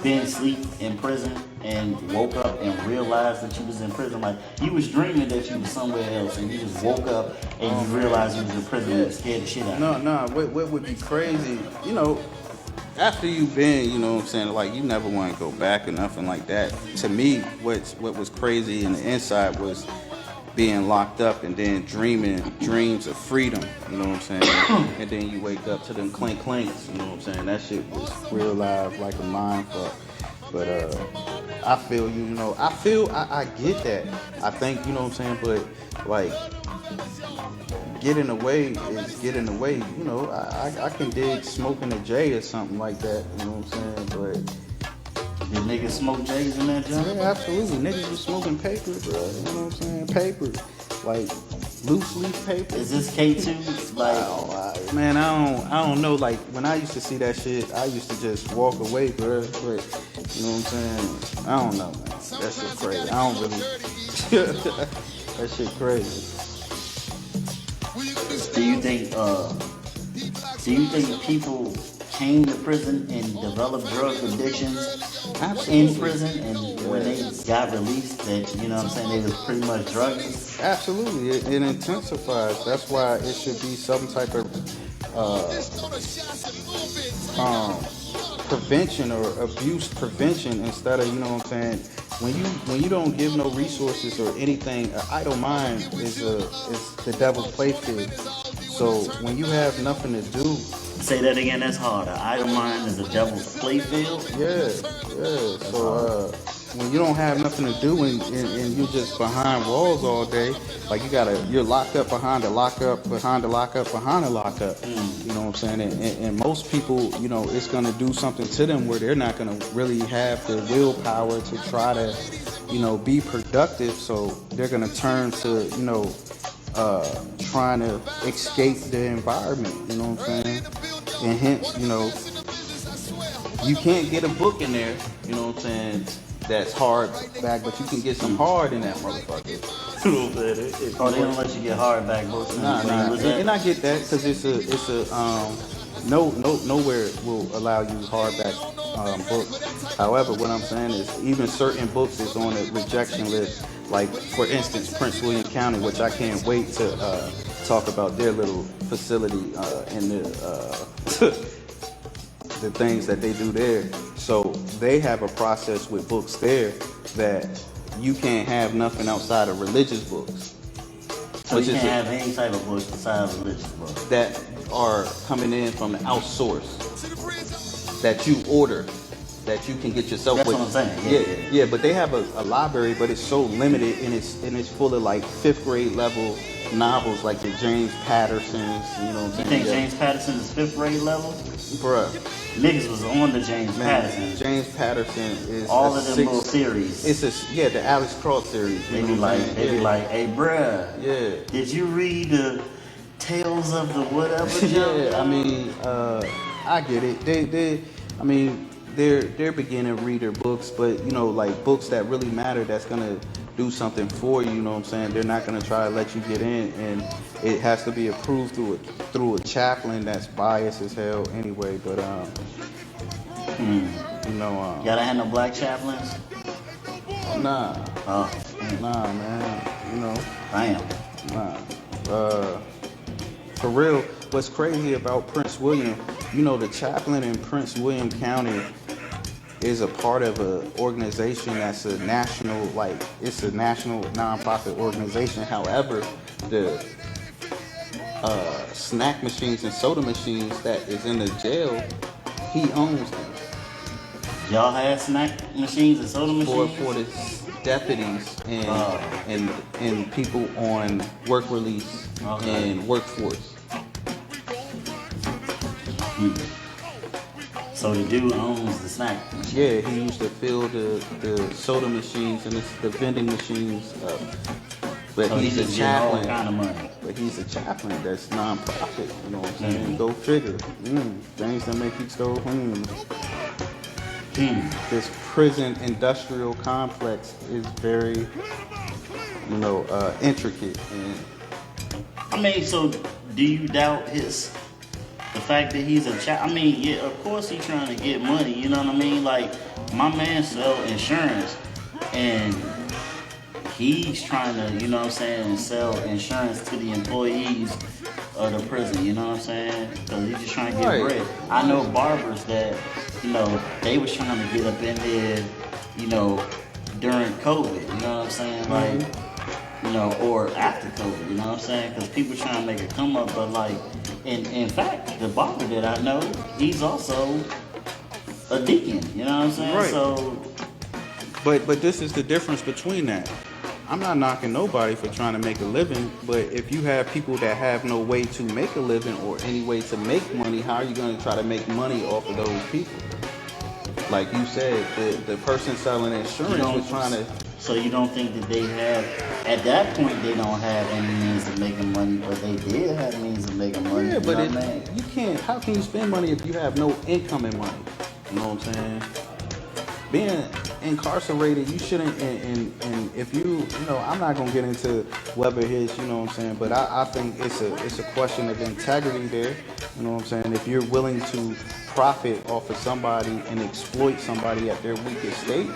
been asleep in prison and woke up and realized that you was in prison? Like you was dreaming that you was somewhere else and you just woke up and you realized you was in prison and it scared the shit out of you. No, what would be crazy, you know, after you've been, you know what I'm saying, like you never want to go back or nothing like that. To me, what was crazy in the inside was being locked up and then dreaming dreams of freedom, you know what I'm saying? And then you wake up to them clink clinks, you know what I'm saying? That shit was real live, like a mind fuck. But I feel you, you know, I get that. I think, you know what I'm saying, but like getting away is getting away, you know. I can dig smoking a J or something like that, you know what I'm saying? But did niggas smoke J's in that joint? yeah, absolutely. Niggas was smoking paper, bro. You know what I'm saying? Paper. Like, loose leaf paper. Is this K2? Like, Man, I don't know. Like when I used to see that shit, I used to just walk away, bro. But you know what I'm saying? I don't know, man. That shit crazy. I don't really. That shit crazy. Do you think people came to prison and developed drug addictions in prison, and when they got released, that, you know what I'm saying, they was pretty much druggies? Absolutely, it intensifies. That's why it should be some type of prevention or abuse prevention instead of, you know what I'm saying. When you don't give no resources or anything, an idle mind is the devil's playfield. So when you have nothing to do. Say that again, that's hard. An idle mind is the devil's playfield? Yeah. So when you don't have nothing to do and you just behind walls all day, like you're locked up behind a lockup, behind a lockup, behind a lockup. You know what I'm saying? And most people, you know, it's gonna do something to them where they're not gonna really have the willpower to try to, you know, be productive. So they're gonna turn to, you know, trying to escape the environment. You know what I'm saying? And hence, you know, you can't get a book in there, you know what I'm saying, that's hardback, but you can get some hard in that motherfucker. You know what I'm saying? Oh, they don't let you get hardback books? Nah. And I get that because it's a nowhere will allow you hardback books. However, what I'm saying is even certain books is on a rejection list. Like for instance, Prince William County, which I can't wait to talk about their little facility and the things that they do there. So they have a process with books there that you can't have nothing outside of religious books. So you can't have any type of books besides religious books that are coming in from the outsource that you order, that you can get yourself. That's with. What I'm saying. Yeah. But they have a library, but it's so limited and it's full of like 5th grade level novels, like the James Pattersons. You know what I'm saying? You think James Patterson is 5th grade level? Bruh. Niggas was on the James Patterson. James Patterson is all of them little series. It's the Alex Cross series. They be like, hey bruh. Yeah. Did you read the Tales of the whatever? Yeah. I mean, I get it. They're beginning reader books, but you know, like books that really matter, that's gonna do something for you. You know what I'm saying? They're not gonna try to let you get in, and it has to be approved through a chaplain that's biased as hell anyway. But you know, y'all don't have no black chaplains? Nah. Oh. Nah, man. You know. Damn. Nah. For real, what's crazy about Prince William, you know, the chaplain in Prince William County is a part of an organization that's a national, like, it's a national nonprofit organization. However, the snack machines and soda machines that is in the jail, he owns them. Y'all had snack machines and soda machines? For the deputies and people on work release and workforce. So the dude owns the snack machine? Yeah, he used to fill the soda machines and the vending machines up. But so he's a chaplain. All kind of money. But he's a chaplain that's non-profit. You know what I'm saying? Go figure. Things that make you go, This prison industrial complex is very, you know, intricate. And I mean, so do you doubt the fact that he's a I mean, yeah, of course he's trying to get money, you know what I mean? Like, my man sell insurance, and he's trying to, you know what I'm saying, sell insurance to the employees of the prison, you know what I'm saying? Because he's just trying to get bread. I know barbers that, you know, they was trying to get up in there, you know, during COVID, you know what I'm saying? Like, you know, or after COVID, you know what I'm saying? Because people trying to make a come up, but like, in fact, the barber that I know, he's also a deacon, you know what I'm saying? Right. So, but this is the difference between that. I'm not knocking nobody for trying to make a living, but if you have people that have no way to make a living or any way to make money, how are you going to try to make money off of those people? Like you said, the person selling insurance was trying to. So you don't think that they have, at that point, they don't have any means of making money, but they did have means of making money. Yeah, you but know what I mean? you can't. How can you spend money if you have no income in money? You know what I'm saying? Being incarcerated, you shouldn't. And if you know, I'm not gonna get into whether it's, you know what I'm saying, but I think it's a question of integrity there. You know what I'm saying? If you're willing to profit off of somebody and exploit somebody at their weakest state.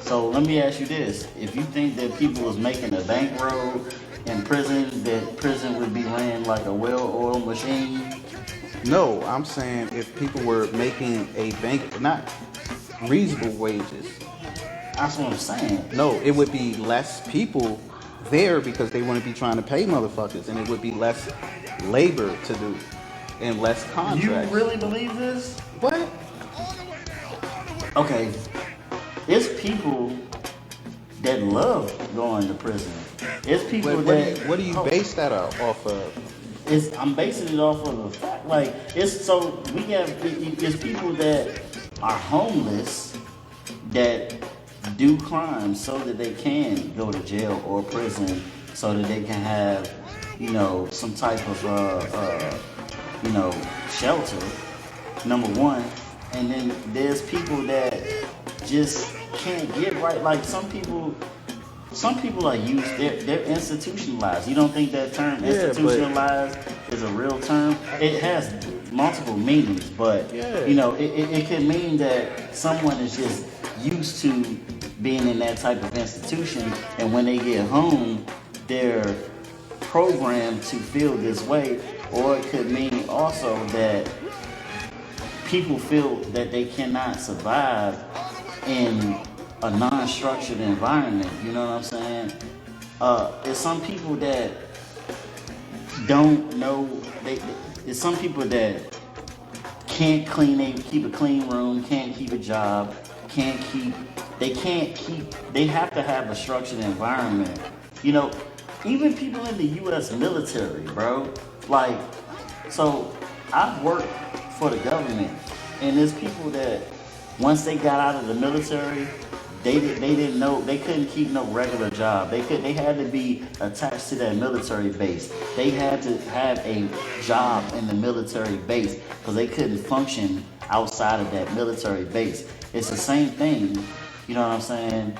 So let me ask you this: if you think that people was making a bankroll in prison, that prison would be ran like a well-oiled machine? No, I'm saying if people were making a not reasonable wages. That's what I'm saying. No, it would be less people there because they wouldn't be trying to pay motherfuckers, and it would be less labor to do and less contracts. You really believe this? What? Okay, it's people that love going to prison. It's people What do you base that off of? I'm basing it off of the fact, like, it's people that are homeless that do crimes so that they can go to jail or prison, so that they can have, some type of, shelter, number one. And then there's people that just can't get right. Like some people are they're institutionalized. You don't think that term institutionalized is a real term? It has multiple meanings, but it can mean that someone is just used to being in that type of institution, and when they get home, they're programmed to feel this way. Or it could mean also that people feel that they cannot survive in a non-structured environment. You know what I'm saying? It's some people that don't know. It's some people that can't keep a clean room, can't keep a job, they have to have a structured environment. Even people in the U.S. military, bro. Like, so I've worked for the government, and there's people that once they got out of the military, they didn't know, they couldn't keep no regular job. They had to be attached to that military base. They had to have a job in the military base because they couldn't function outside of that military base. It's the same thing, you know what I'm saying,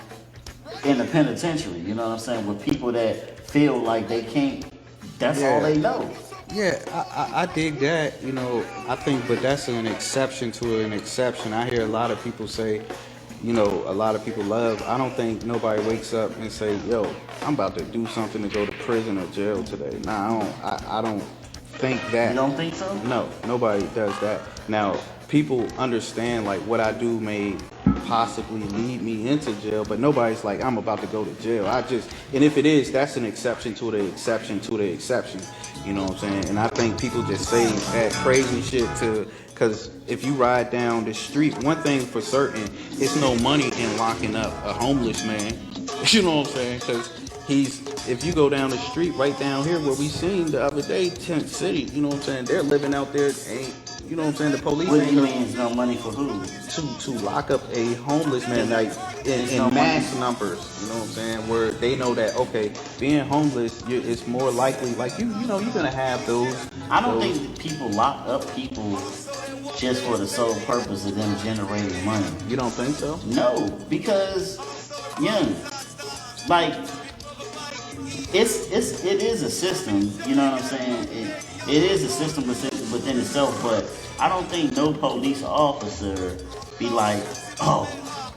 in the penitentiary, you know what I'm saying, with people that feel like they can't, that's all they know. Yeah, I dig that, I think, but that's an exception to an exception. I hear a lot of people say, a lot of people love. I don't think nobody wakes up and say, yo, I'm about to do something to go to prison or jail today. Nah, I don't think that. You don't think so? No, nobody does that. Now, people understand, like, what I do may possibly lead me into jail, but nobody's like, I'm about to go to jail. And if it is, that's an exception to the exception to the exception. You know what I'm saying? And I think people just say that crazy shit because if you ride down the street, one thing for certain, it's no money in locking up a homeless man. You know what I'm saying? Because if you go down the street right down here where we seen the other day, Tent City, you know what I'm saying? They're living out there, you know what I'm saying? The police what do you mean it's no money for who? To lock up a homeless man, like in mass numbers, you know what I'm saying? Where they know that, okay, being homeless, it's more likely, like, you're gonna have those. I don't think that people lock up people just for the sole purpose of them generating money. You don't think so? No, because, like, it is a system, you know what I'm saying? It is a system within itself, but I don't think no police officer be like, oh,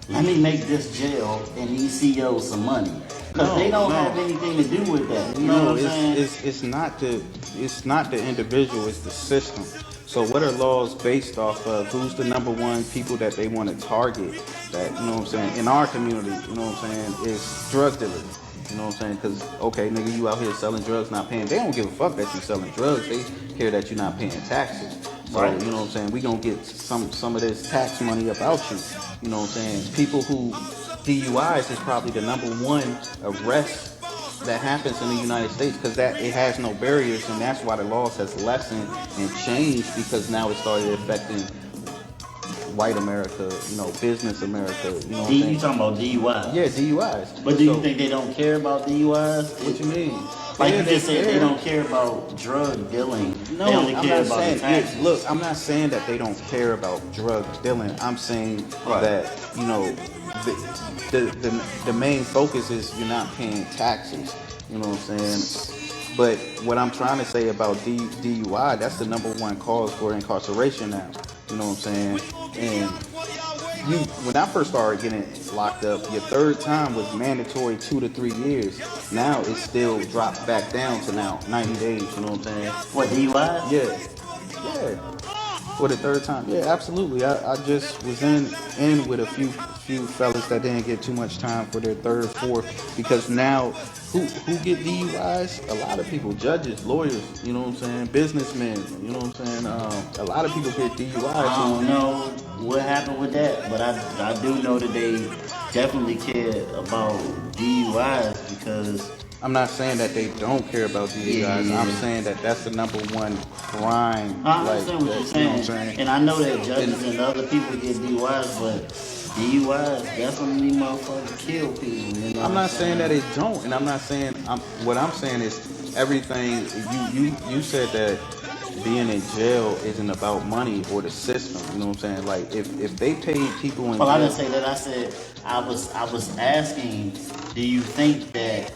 let me make this jail and these CEOs some money. Because they don't have anything to do with that. You know what I'm saying? It's not the individual, it's the system. So what are laws based off of? Who's the number one people that they want to target? That, you know what I'm saying, in our community, you know what I'm saying, is drug dealers. You know what I'm saying? Because, okay, nigga, you out here selling drugs, not paying. They don't give a fuck that you selling drugs. They care that you're not paying taxes. So, right. You know what I'm saying? We gonna get some of this tax money about you. You know what I'm saying? People who DUIs is probably the number one arrest that happens in the United States because it has no barriers, and that's why the laws has lessened and changed, because now it started affecting white America, business America, you know what I'm You saying? talking about DUIs? Yeah, DUIs. But do you think they don't care about DUIs? What you mean? Like Yeah, you just said, they care. don't care about drug dealing. No, they only I'm care not about saying. the taxes. Look, I'm not saying that they don't care about drug dealing. I'm saying that the main focus is you're not paying taxes. You know what I'm saying? But what I'm trying to say about DUI, that's the number one cause for incarceration now. You know what I'm saying? And when I first started getting locked up, your third time was mandatory 2 to 3 years. Now it's still dropped back down to now 90 days. You know what I'm saying? What, DUI? Yeah. For the third time, yeah, absolutely. I just was in with a few fellas that didn't get too much time for their third, fourth, because now who get DUIs? A lot of people, judges, lawyers, you know what I'm saying, businessmen, you know what I'm saying. A lot of people get DUIs. I don't know what happened with that, but I do know that they definitely care about DUIs because. I'm not saying that they don't care about DUIs. Yeah. I'm saying that that's the number one crime. I understand what you're saying. You know what I'm saying? And I know that judges and other people get DUIs, but DUIs definitely motherfuckers kill people. You know I'm not saying that it don't, and I'm not saying. What I'm saying is everything. You said that being in jail isn't about money or the system. You know what I'm saying? Like if they paid people in well, jail. I didn't say that. I said I was asking. Do you think that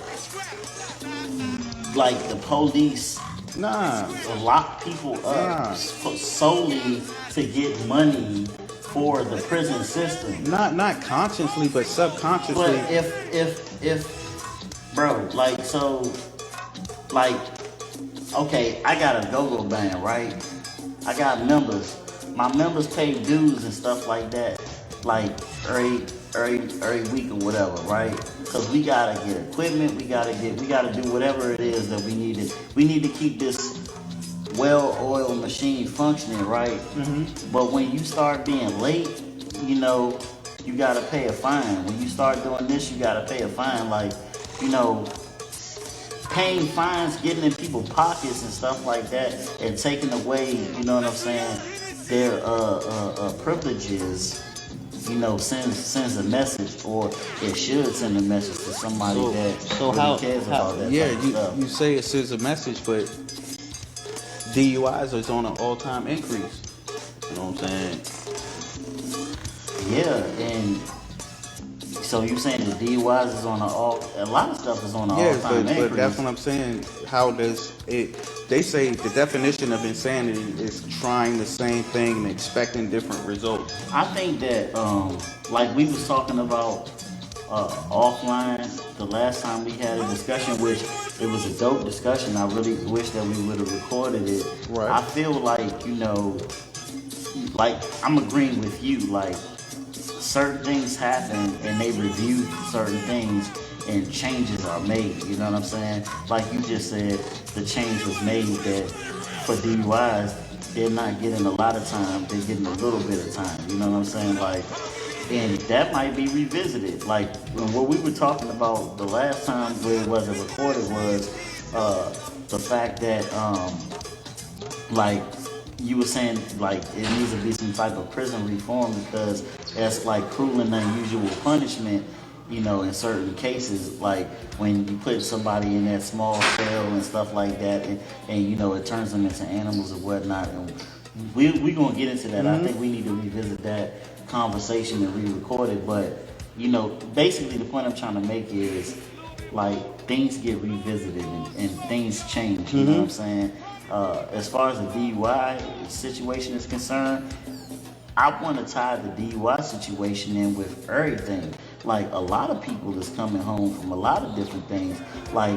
like the police lock people up solely to get money for the prison system? Not consciously, but subconsciously. But if bro, like so, like okay, I got a go-go band, right? I got members. My members pay dues and stuff like that, like every week or whatever, right? Because we gotta get equipment, we gotta do whatever it is that we need to. We need to keep this well-oiled machine functioning, right? Mm-hmm. But when you start being late, you gotta pay a fine. When you start doing this, you gotta pay a fine. Like, paying fines, getting in people's pockets and stuff like that, and taking away, you know what I'm saying, their privileges. Sends a message, or it should send a message to somebody that really cares about that. Yeah, type of stuff. you say it sends a message, but DUIs is on an all-time increase. You know what I'm saying? Yeah, and so you saying the DUIs is on a lot of stuff is on an all-time increase. But that's what I'm saying. How does it? They say the definition of insanity is trying the same thing and expecting different results. I think that, like we was talking about offline the last time we had a discussion, which it was a dope discussion. I really wish that we would have recorded it. Right. I feel like, like I'm agreeing with you, like certain things happen and they review certain things and changes are made, you know what I'm saying? Like you just said, the change was made that for DUIs, they're not getting a lot of time, they're getting a little bit of time, you know what I'm saying? Like, and that might be revisited. Like, what we were talking about the last time where it wasn't recorded was the fact that, like, you were saying, like, it needs to be some type of prison reform because that's like cruel and unusual punishment. In certain cases, like when you put somebody in that small cell and stuff like that, and it turns them into animals or whatnot. And we gonna get into that. Mm-hmm. I think we need to revisit that conversation and re-record it. But basically the point I'm trying to make is like things get revisited and things change. You know what I'm saying? As far as the DUI situation is concerned, I want to tie the DUI situation in with everything. Like, a lot of people is coming home from a lot of different things. Like,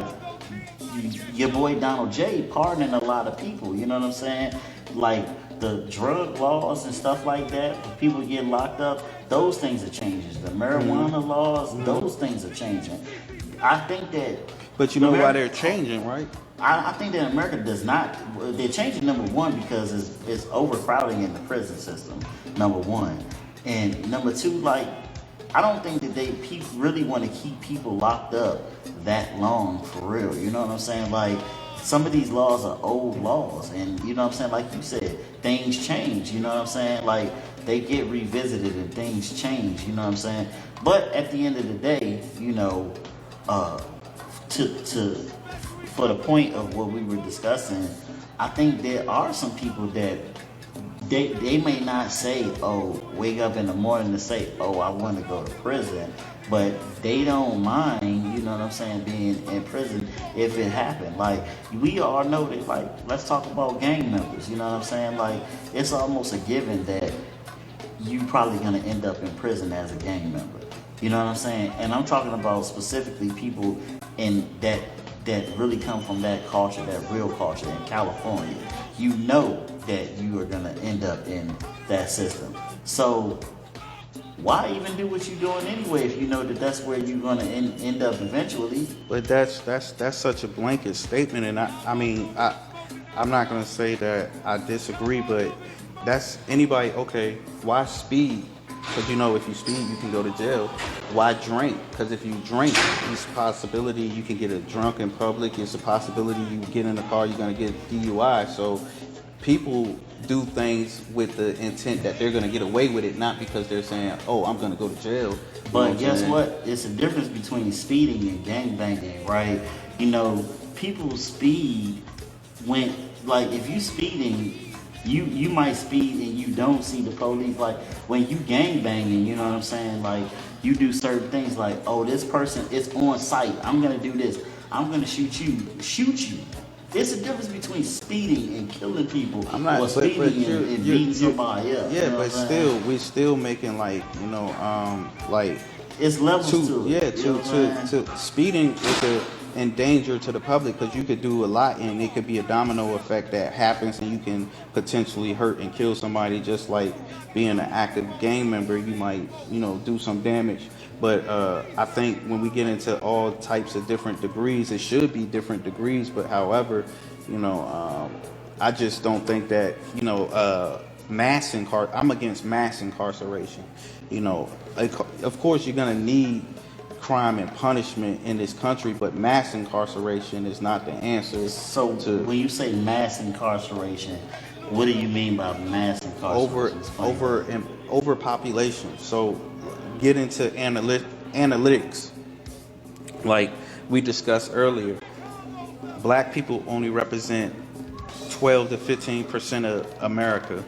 your boy Donald J. pardoning a lot of people, you know what I'm saying? Like, the drug laws and stuff like that, when people get locked up, those things are changing. The marijuana laws, those things are changing. I think that... But you know why they're changing, right? I think that America does not... They're changing, number one, because it's overcrowding in the prison system, number one. And number two, like, I don't think that they really want to keep people locked up that long, for real. You know what I'm saying? Like, some of these laws are old laws. And, you know what I'm saying? Like you said, things change. You know what I'm saying? Like, they get revisited and things change, you know what I'm saying? But at the end of the day, you know, to for the point of what we were discussing, I think there are some people that they may not say, oh, wake up in the morning to say, oh, I want to go to prison, but they don't mind, you know what I'm saying, being in prison if it happened. Like, we all know that, like, let's talk about gang members, you know what I'm saying? Like, it's almost a given that you probably gonna end up in prison as a gang member. You know what I'm saying? And I'm talking about specifically people in that really come from that culture, that real culture in California. You know that you are gonna end up in that system. So why even do what you're doing anyway if you know that that's where you're gonna end up eventually? But that's such a blanket statement, and I'm not gonna say that I disagree, but that's anybody. Okay, why speed? Because you know if you speed, you can go to jail. Why drink? Because if you drink, it's a possibility you can get drunk in public. It's a possibility you get in the car, you're gonna get DUI. So people do things with the intent that they're gonna get away with it, not because they're saying, "Oh, I'm gonna go to jail." But guess what? It's a difference between speeding and gangbanging, right? You know, people speed when, like, if you speeding, you might speed and you don't see the police. Like, when you gangbanging, you know what I'm saying? Like, you do certain things like, oh, this person is on site. I'm gonna do this. I'm gonna shoot you. There's a difference between speeding and killing people, I'm not, or speeding and beating somebody up. Yeah, you know but still, we're still making, like, you know, like, it's levels to it. Yeah, to speeding is in danger to the public because you could do a lot and it could be a domino effect that happens and you can potentially hurt and kill somebody. Just like being an active gang member, you might, you know, do some damage. But I think when we get into all types of different degrees, it should be different degrees. But however, you know, I just don't think that, you know, I'm against mass incarceration. You know, of course you're gonna need crime and punishment in this country, but mass incarceration is not the answer. So when you say mass incarceration, what do you mean by mass incarceration? Overpopulation. So get into analytics. Like we discussed earlier, black people only represent 12 to 15% of America,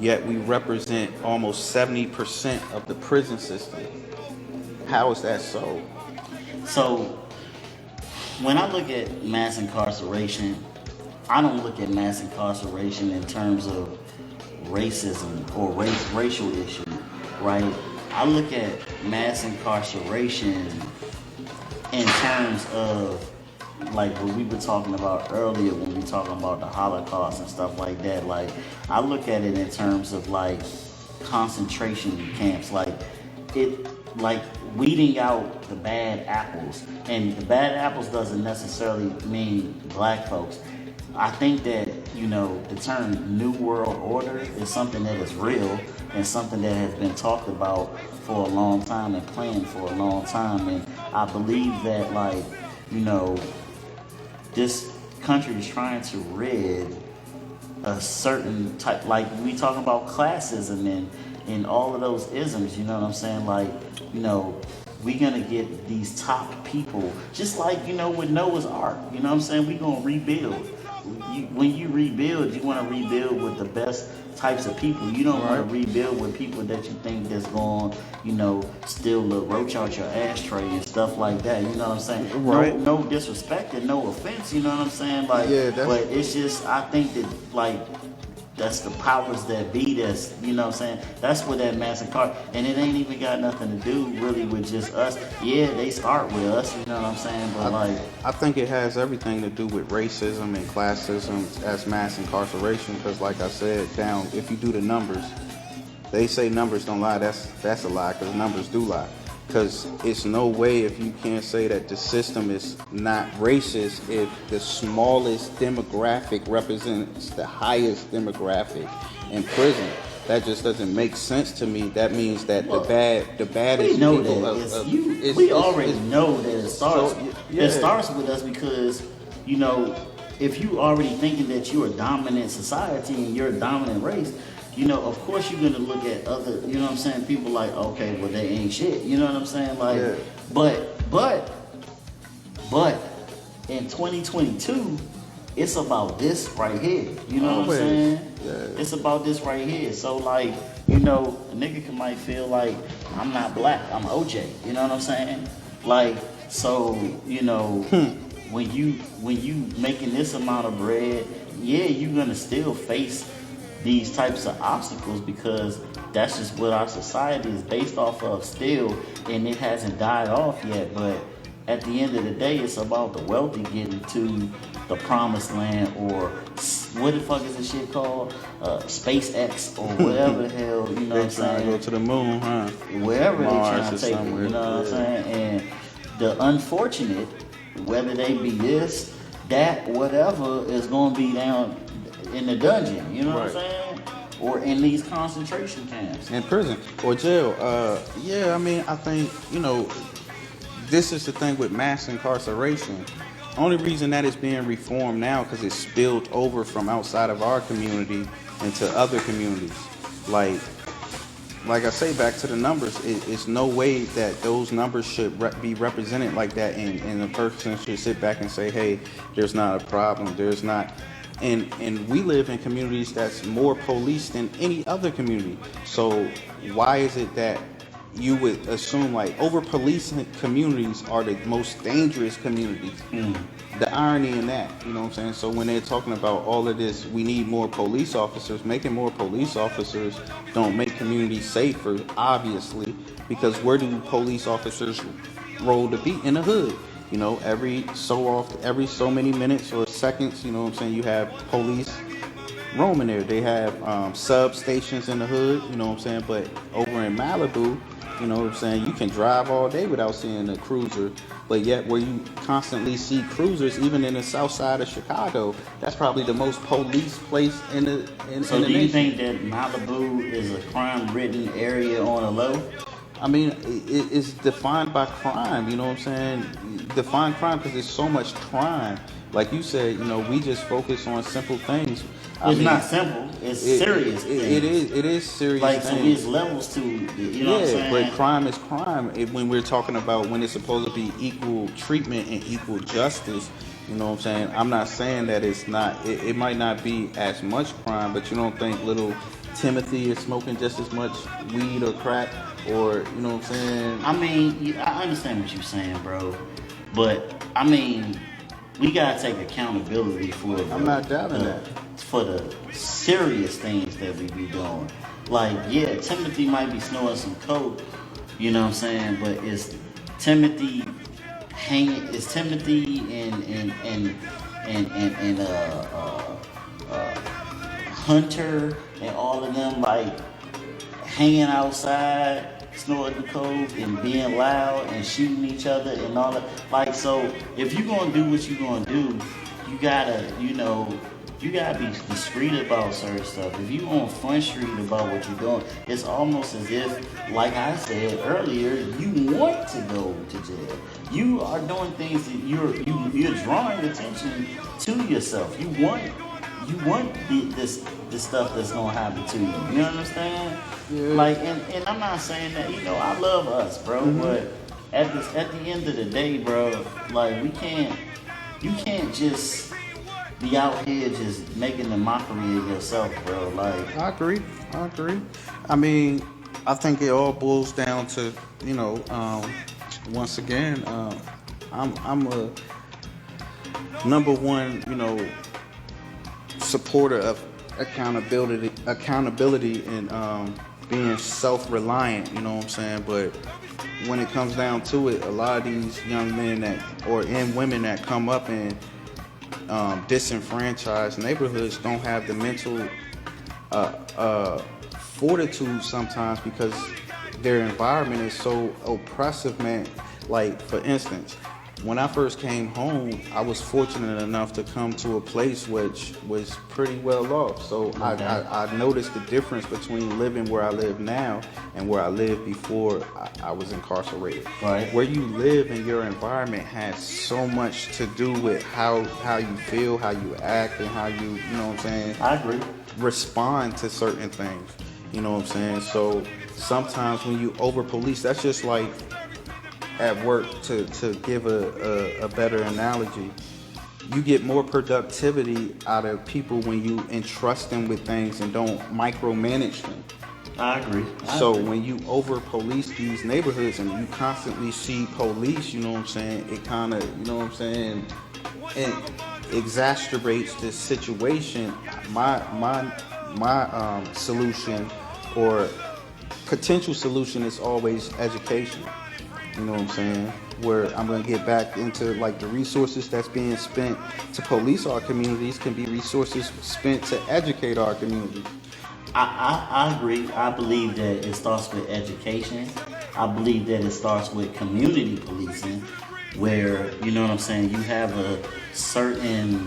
yet we represent almost 70% of the prison system. How is that so? So when I look at mass incarceration, I don't look at mass incarceration in terms of racism or racial issue, right? I look at mass incarceration in terms of, like, what we were talking about earlier when we were talking about the Holocaust and stuff like that. Like, I look at it in terms of, like, concentration camps, like weeding out the bad apples. And the bad apples doesn't necessarily mean black folks. I think that, you know, the term New World Order is something that is real and something that has been talked about for a long time and planned for a long time. And I believe that, like, you know, this country is trying to rid a certain type, like we talking about classism and all of those isms, you know what I'm saying? Like, you know, we gonna get these top people, just like, you know, with Noah's Ark, you know what I'm saying? We gonna rebuild. When you rebuild, you wanna rebuild with the best types of people. You don't want to rebuild with people that you think that's going, you know, steal the roach out your ashtray and stuff like that. You know what I'm saying? Right. No disrespect and no offense. You know what I'm saying? Like, yeah, but it's just, I think that, like, that's the powers that be. That's, you know what I'm saying? That's what that massacre, and it ain't even got nothing to do really with just us. Yeah, they start with us. You know what I'm saying? But I think it has everything to do with racism and classism as mass incarceration. Because, like I said, if you do the numbers, they say numbers don't lie. That's a lie, because numbers do lie. Because it's no way, if you can't say that the system is not racist, if the smallest demographic represents the highest demographic in prison. That just doesn't make sense to me. That means that the baddest we know people that we already know that it starts. It starts with us because, you know, if you already thinking that you're a dominant society and you're a dominant race, you know, of course you're gonna look at other, you know what I'm saying, people like, okay, well they ain't shit, you know what I'm saying? Like, Yeah. but in 2022, it's about this right here. You know what I'm Always. saying? Yeah. It's about this right here. So like, you know, a nigga might feel like I'm not black, I'm OJ. You know what I'm saying? Like, so, you know, when you making this amount of bread, yeah, you're gonna still face these types of obstacles because that's just what our society is based off of still, and it hasn't died off yet. But at the end of the day, it's about the wealthy getting to the promised land, or what the fuck is this shit called? SpaceX or whatever the hell, you know what I'm They trying to saying? go to the moon, huh? Wherever they Mars trying or to take it, somewhere, you know what I'm yeah. saying? And the unfortunate, whether they be this, that, whatever, is going to be down in the dungeon, you know what I'm Right. saying? Or in these concentration camps. In prison or jail. Yeah, I mean, I think, you know, this is the thing with mass incarceration. Only reason that is being reformed now because it's spilled over from outside of our community into other communities. Like I say, back to the numbers, it's no way that those numbers should be represented like that, and a person should sit back and say, hey, there's not a problem, there's not. And we live in communities that's more policed than any other community. So why is it that you would assume like over policed communities are the most dangerous communities? The irony in that, you know what I'm saying? So when they're talking about all of this, we need more police officers. Making more police officers don't make communities safer, obviously, because where do police officers roll to be? In the hood. You know, every so many minutes or seconds, you know what I'm saying, you have police roaming there. They have substations in the hood, you know what I'm saying, but over in Malibu, you know what I'm saying, you can drive all day without seeing a cruiser, but yet where you constantly see cruisers, even in the south side of Chicago, that's probably the most police place in the So in the do you nation. think that Malibu is a crime-ridden area on a low? I mean, it's defined by crime, you know what I'm saying? Define crime because there's so much crime. Like you said, you know, we just focus on simple things. It's not simple. It's serious. It is serious. Like, so things. there's levels to, you know what I'm Yeah, saying? but crime is crime. When we're talking about when it's supposed to be equal treatment and equal justice, you know what I'm saying? I'm not saying that it's not. It might not be as much crime, but you don't think little Timothy is smoking just as much weed or crack, or you know what I'm saying? I mean, I understand what you're saying, bro. But, I mean, we gotta take accountability for I'm not doubting that. For the serious things that we be doing. Like, yeah, Timothy might be snorting some coke, you know what I'm saying? But is Timothy and Hunter and all of them like hanging outside, snorting coke and being loud and shooting each other and all that? Like, so if you're gonna do what you're gonna do, you gotta, you gotta be discreet about certain stuff. If you on Front Street about what you're doing, it's almost as if, like I said earlier, you want to go to jail. You are doing things that you're drawing attention to yourself. You want this stuff that's gonna happen to you. You understand? Yeah. Like, and I'm not saying that, I love us, bro, but at the end of the day, bro, like you can't just be out here just making a mockery of yourself, bro. Like, I agree. I mean, I think it all boils down to, once again, I'm a number one, supporter of accountability and being self-reliant, you know what I'm saying? But when it comes down to it, a lot of these young men and women that come up in disenfranchised neighborhoods don't have the mental fortitude sometimes because their environment is so oppressive, man. Like, for instance, when I first came home, I was fortunate enough to come to a place which was pretty well off. So I noticed the difference between living where I live now and where I lived before I was incarcerated. Right. Where you live and your environment has so much to do with how you feel, how you act, and how you know what I'm saying? I agree. Respond to certain things. You know what I'm saying? So sometimes when you over police, that's just like at work, to give a better analogy, you get more productivity out of people when you entrust them with things and don't micromanage them. I agree. When you over police these neighborhoods and you constantly see police, you know what I'm saying, it kind of, you know what I'm saying, it exacerbates this situation. My solution or potential solution is always education. You know what I'm saying? Where I'm going to get back into like the resources that's being spent to police our communities can be resources spent to educate our community. I agree. I believe that it starts with education. I believe that it starts with community policing, where, you know what I'm saying, you have a certain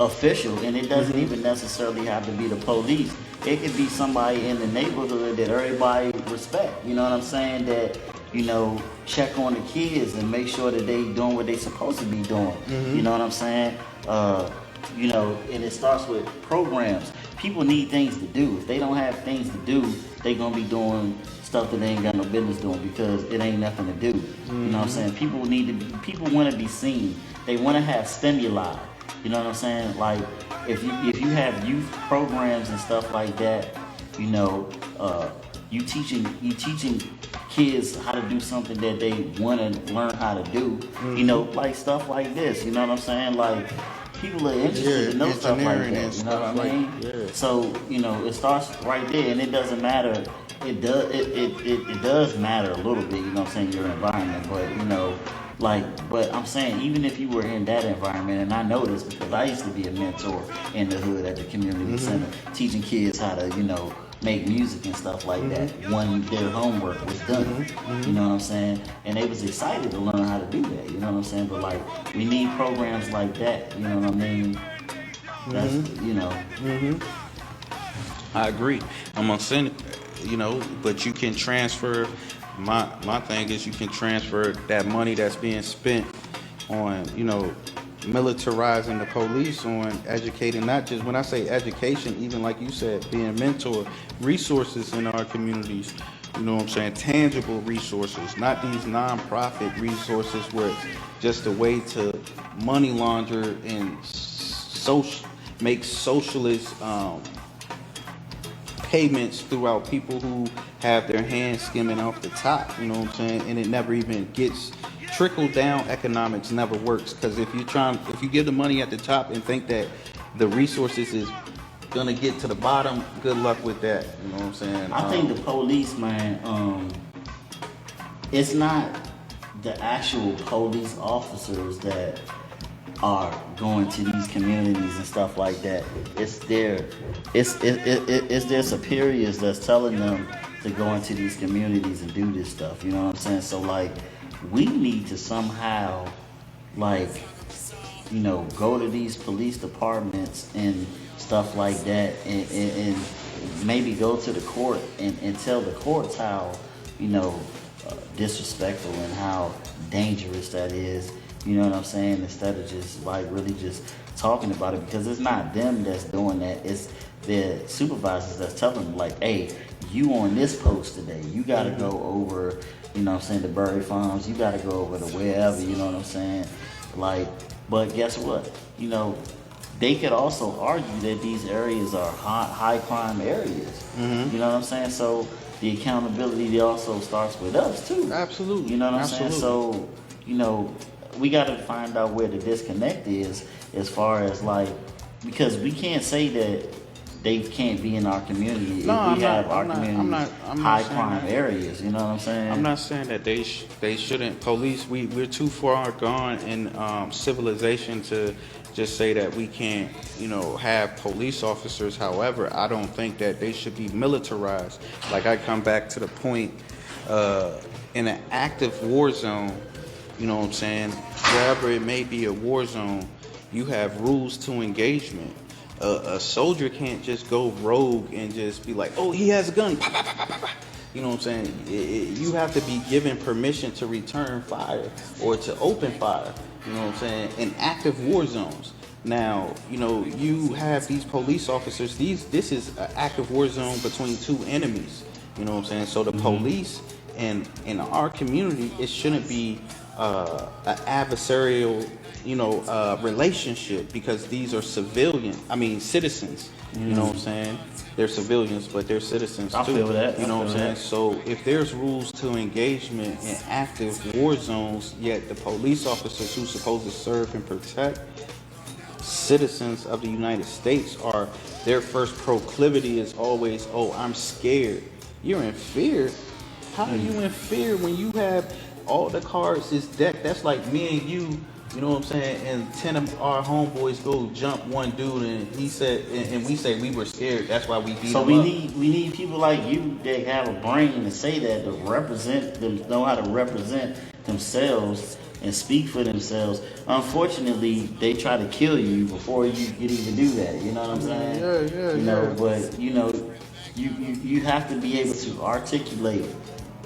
official, and it doesn't even necessarily have to be the police. It could be somebody in the neighborhood that everybody respect. You know what I'm saying? That, you know, check on the kids and make sure that they doing what they supposed to be doing. You know what I'm saying? You know, and it starts with programs. People need things to do. If they don't have things to do, they gonna be doing stuff that they ain't got no business doing because it ain't nothing to do. You know what I'm saying? People want to be seen. They want to have stimuli. You know what I'm saying? Like if you have youth programs and stuff like that, you know, you teaching kids how to do something that they want to learn how to do. You know, like stuff like this. You know what I'm saying? Like people are interested to know stuff like that. You know what I mean? Yeah. So, you know, it starts right there, and it doesn't matter. It does matter a little bit. You know what I'm saying? Your environment, but you know. But I'm saying, even if you were in that environment, and I know this because I used to be a mentor in the hood at the community center, teaching kids how to, you know, make music and stuff like that when their homework was done. You know what I'm saying? And they was excited to learn how to do that. You know what I'm saying? But like, we need programs like that. You know what I mean? That's, you know. I agree. I'm gonna send it, you know, but you can transfer. My thing is, you can transfer that money that's being spent on, you know, militarizing the police, on educating, not just, when I say education, even like you said, being a mentor, resources in our communities, you know what I'm saying, tangible resources, not these non-profit resources where it's just a way to money launder and make socialist payments throughout people who have their hands skimming off the top, you know what I'm saying, and it never even gets trickle down. Economics never works, because if you give the money at the top and think that the resources is gonna get to the bottom, good luck with that. You know what I'm saying? I think the police, man, it's not the actual police officers that are going to these communities and stuff like that. It's their superiors that's telling them to go into these communities and do this stuff. You know what I'm saying? So like, we need to somehow, like, you know, go to these police departments and stuff like that, and maybe go to the court and tell the courts how, you know, disrespectful and how dangerous that is. You know what I'm saying? Instead of just like really just talking about it, because it's not them that's doing that. It's the supervisors that's telling them, like, hey, you on this post today. You got to go over, you know what I'm saying, the Burry Farms. You got to go over to wherever, you know what I'm saying? Like, but guess what? You know, they could also argue that these areas are high crime areas. You know what I'm saying? So the accountability also starts with us too. Absolutely. You know what I'm saying? So, you know, we got to find out where the disconnect is, as far as like, because we can't say that they can't be in our community if we have our community high crime areas. You know what I'm saying? I'm not saying that they shouldn't police. We're too far gone in civilization to just say that we can't, you know, have police officers. However, I don't think that they should be militarized. Like, I come back to the point, in an active war zone, You know what I'm saying? Wherever it may be a war zone, you have rules to engagement. A soldier can't just go rogue and just be like, oh, he has a gun. Pa, pa, pa, pa, pa, pa. You know what I'm saying? You have to be given permission to return fire or to open fire. You know what I'm saying? In active war zones. Now, you know, you have these police officers. This is an active war zone between two enemies. You know what I'm saying? So the police and in our community, it shouldn't be an adversarial, relationship, because these are citizens. You know what I'm saying? They're civilians, but they're citizens too. I feel that. You know what I'm saying? So if there's rules to engagement in active war zones, yet the police officers who's supposed to serve and protect citizens of the United States are, their first proclivity is always, oh, I'm scared. You're in fear? How are you in fear when you have all the cards is decked? That's like me and you know what I'm saying, and 10 of our homeboys go jump one dude and he said, and we say we were scared, that's why we beat him up. We need people like you that have a brain to say that, to represent them, know how to represent themselves and speak for themselves. Unfortunately, they try to kill you before you could even do that. You know what I'm saying? Yeah. But you have to be able to articulate.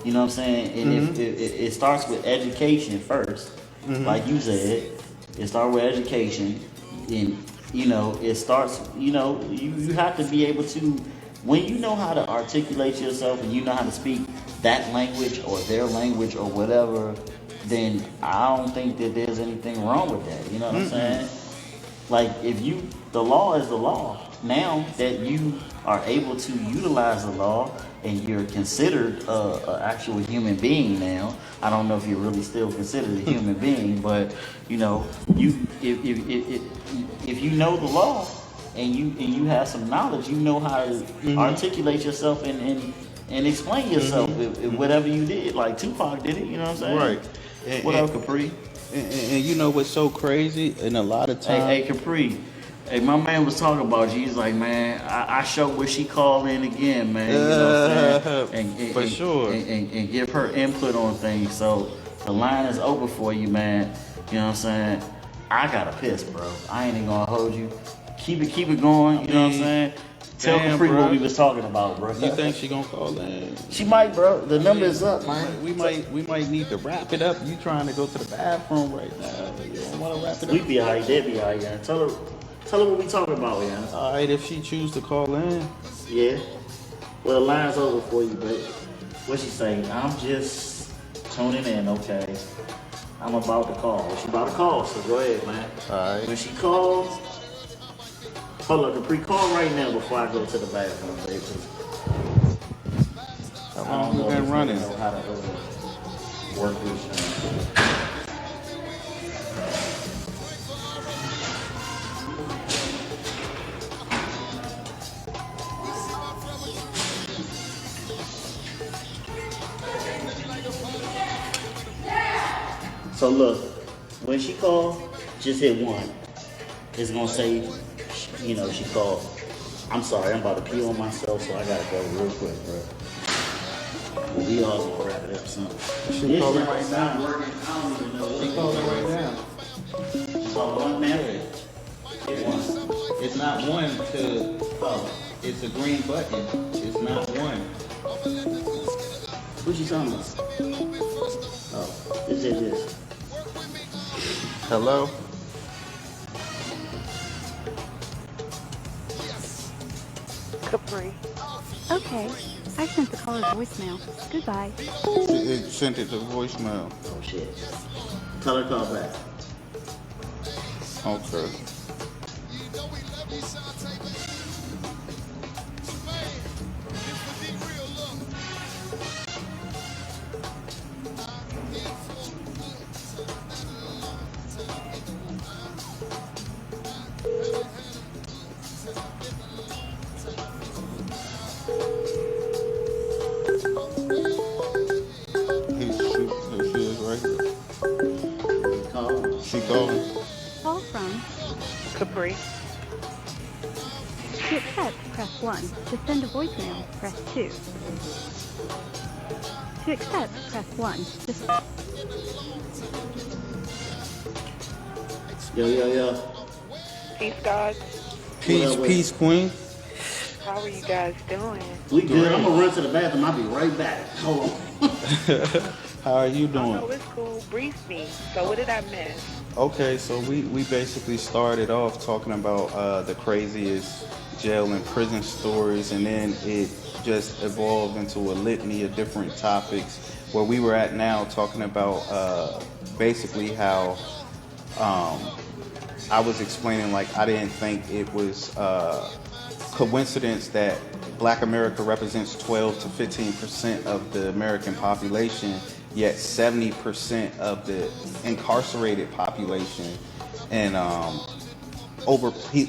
You know what I'm saying? And it starts with education first, like you said. It starts with education, and it starts. You have to be able to, when you know how to articulate yourself and you know how to speak that language or their language or whatever, then I don't think that there's anything wrong with that. You know what I'm saying? Like, the law is the law. Now that you are able to utilize the law and you're considered an actual human being now, I don't know if you're really still considered a human being, but if you know the law and you have some knowledge, you know how to articulate yourself and explain yourself whatever you did. Like Tupac did it, you know what I'm saying? Right. What up, Capri? And you know what's so crazy? And a lot of times, hey Capri. Hey, my man was talking about you. He's like, man, I show where she call in again, man. You know what I'm saying? And, for sure. And give her input on things. So the line is open for you, man. You know what I'm saying? I gotta piss, bro. I ain't even gonna hold you. Keep it going. You know what I'm saying? Tell Capri what we was talking about, bro. You think she gonna call in? She might, bro. The number is up, man. We might need to wrap it up. You trying to go to the bathroom right now? You don't want to wrap it up? We be alright. They be alright, yeah. Tell her what we talking about, yeah. All right, if she choose to call in. Yeah. Well, the line's over for you, but what she saying? I'm just tuning in, okay? I'm about to call. She about to call, so go ahead, man. All right. When she calls, hold up, Capri, call right now before I go to the bathroom, baby. How long you been running? I don't know how to work this. So look, when she called, just hit 1. It's gonna say, she called. I'm sorry, I'm about to pee on myself, so I gotta go real quick, bro. We all gonna wrap it up soon. She calling right now. I don't even know. She calling right now. So 1 now? Hit 1. It's not 1 to. Oh, It's a green button. It's not 1. what you talking about? Oh, this is this. Hello. Capri. Okay, I sent the caller voicemail. Goodbye. It sent it to voicemail. Oh shit. Tell her to call back. Okay. She calling. Call from Capri. To accept, press 1. To send a voicemail, press 2. To accept, press 1. Yo, yo, yo. Peace, God. What Peace, up with peace, it? queen. How are you guys doing? We good. I'm Great. gonna run to the bathroom. I'll be right back. Hold on. How are you Oh doing? no, it's cool. Brief me. So what did I miss? Okay, so we basically started off talking about the craziest jail and prison stories, and then it just evolved into a litany of different topics. Where we were at now, talking about basically how I was explaining, like, I didn't think it was coincidence that Black America represents 12 to 15% of the American population, yet 70% of the incarcerated population, and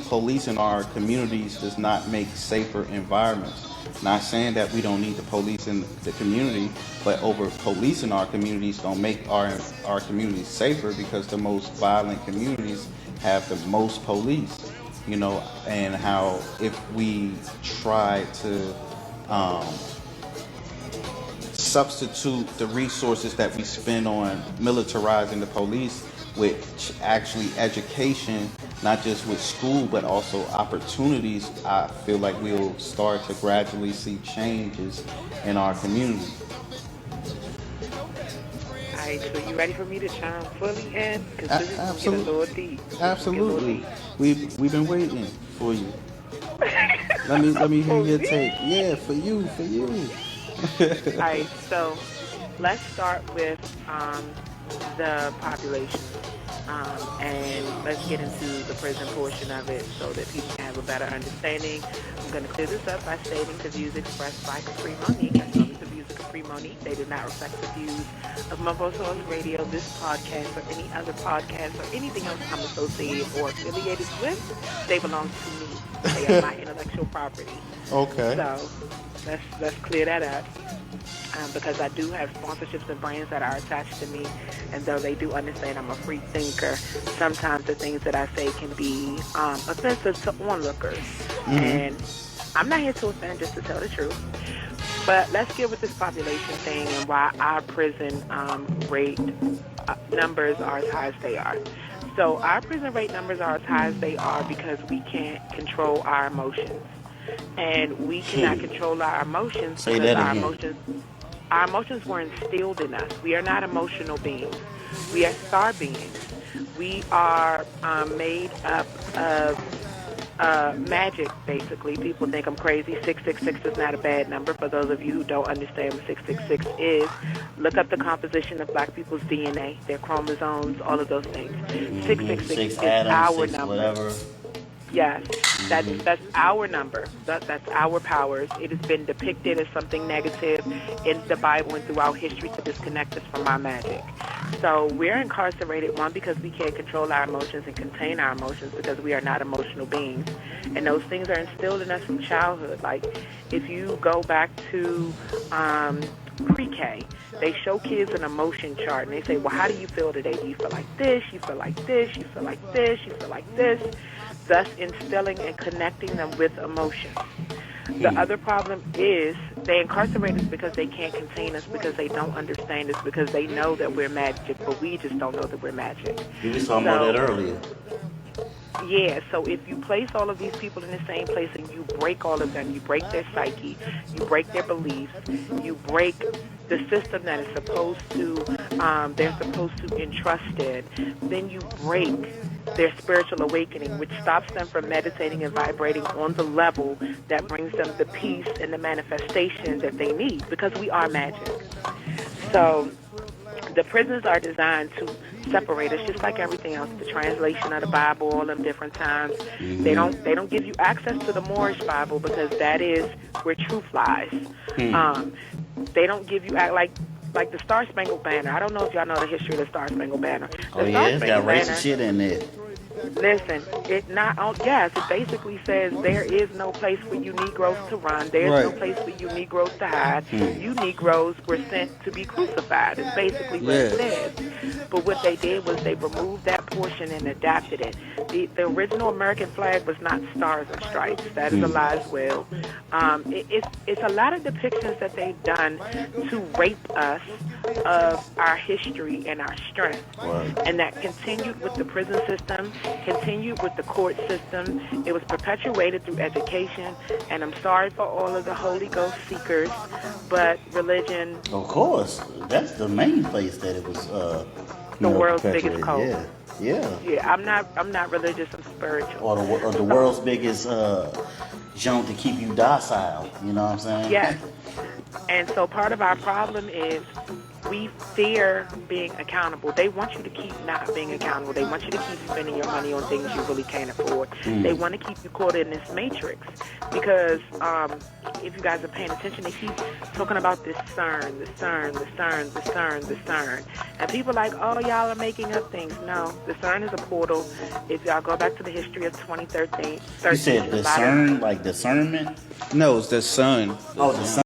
policing our communities does not make safer environments. Not saying that we don't need the police in the community, but over policing our communities don't make our communities safer, because the most violent communities have the most police. And how if we try to substitute the resources that we spend on militarizing the police with actually education, not just with school, but also opportunities, I feel like we'll start to gradually see changes in our community. Alright, so you ready for me to chime fully in? Because this is gonna get a Absolutely. little deep. Absolutely. We've been waiting for you. Let me hear For your me? take. Yeah, for you. Alright, so let's start with the population. And let's get into the prison portion of it so that people can have a better understanding. I'm going to clear this up by stating the views expressed by Capri Monique, as well as the views of Capri Monique. They do not reflect the views of Mumbo Radio, this podcast, or any other podcast, or anything else I'm associated or affiliated with. They belong to me. They are my intellectual property. Okay. So let's clear that up. Because I do have sponsorships and brands that are attached to me, and though they do understand I'm a free thinker, sometimes the things that I say can be offensive to onlookers. And I'm not here to offend, just to tell the truth. But let's get with this population thing and why our prison rate numbers are as high as they are. So our prison rate numbers are as high as they are because we can't control our emotions. And we cannot control our emotions Say because that our emotions were instilled in us. We are not emotional beings. We are star beings. We are made up of magic, basically. People think I'm crazy. 666 is not a bad number. For those of you who don't understand what 666 is, look up the composition of black people's DNA, their chromosomes, all of those things. 666 Six is Adams, our six number. whatever. Yes, that's our number. That's our powers. It has been depicted as something negative in the Bible and throughout history to disconnect us from our magic. So we're incarcerated, one, because we can't control our emotions and contain our emotions because we are not emotional beings. And those things are instilled in us from childhood. Like, if you go back to pre-K, they show kids an emotion chart, and they say, well, how do you feel today? Do you feel like this? You feel like this? You feel like this? You feel like this? Thus instilling and connecting them with emotion. The other problem is they incarcerate us because they can't contain us, because they don't understand us, because they know that we're magic, but we just don't know that we're magic. You were talking about that earlier. Yeah, so if you place all of these people in the same place and you break all of them, you break their psyche, you break their beliefs, you break the system that is supposed to, they're supposed to entrust in, then you break their spiritual awakening, which stops them from meditating and vibrating on the level that brings them the peace and the manifestation that they need, because we are magic. So the prisons are designed to separate us, just like everything else. The translation of the Bible, all them different times. They don't give you access to the Moorish Bible because that is where truth lies. They don't give you like the Star Spangled Banner. I don't know if y'all know the history of the Star Spangled Banner. Oh yeah, it's got racist shit in there. Listen, it basically says there is no place for you Negroes to run. There's no place for you Negroes to hide. You Negroes were sent to be crucified. It's basically what it says. But what they did was they removed that portion and adapted it. The original American flag was not stars and stripes. That is a lie as well. It's a lot of depictions that they've done to rape us of our history and our strength. Right. And that continued with the prison system, continued with the court system. It was perpetuated through education. And I'm sorry for all of the Holy Ghost seekers, but religion... Of course. That's the main place that it was the world's biggest cult. Yeah. I'm not religious, I'm spiritual. Or the world's biggest junk to keep you docile. You know what I'm saying? Yes. And so part of our problem is we fear being accountable. They want you to keep not being accountable. They want you to keep spending your money on things you really can't afford. They want to keep you caught in this matrix because if you guys are paying attention, they keep talking about this CERN, the CERN, the CERN, the CERN, the CERN. And people are like, oh, y'all are making up things. No, the CERN is a portal. If y'all go back to the history of 2013. You said discern, like discernment? No, it's the sun. Oh, the sun.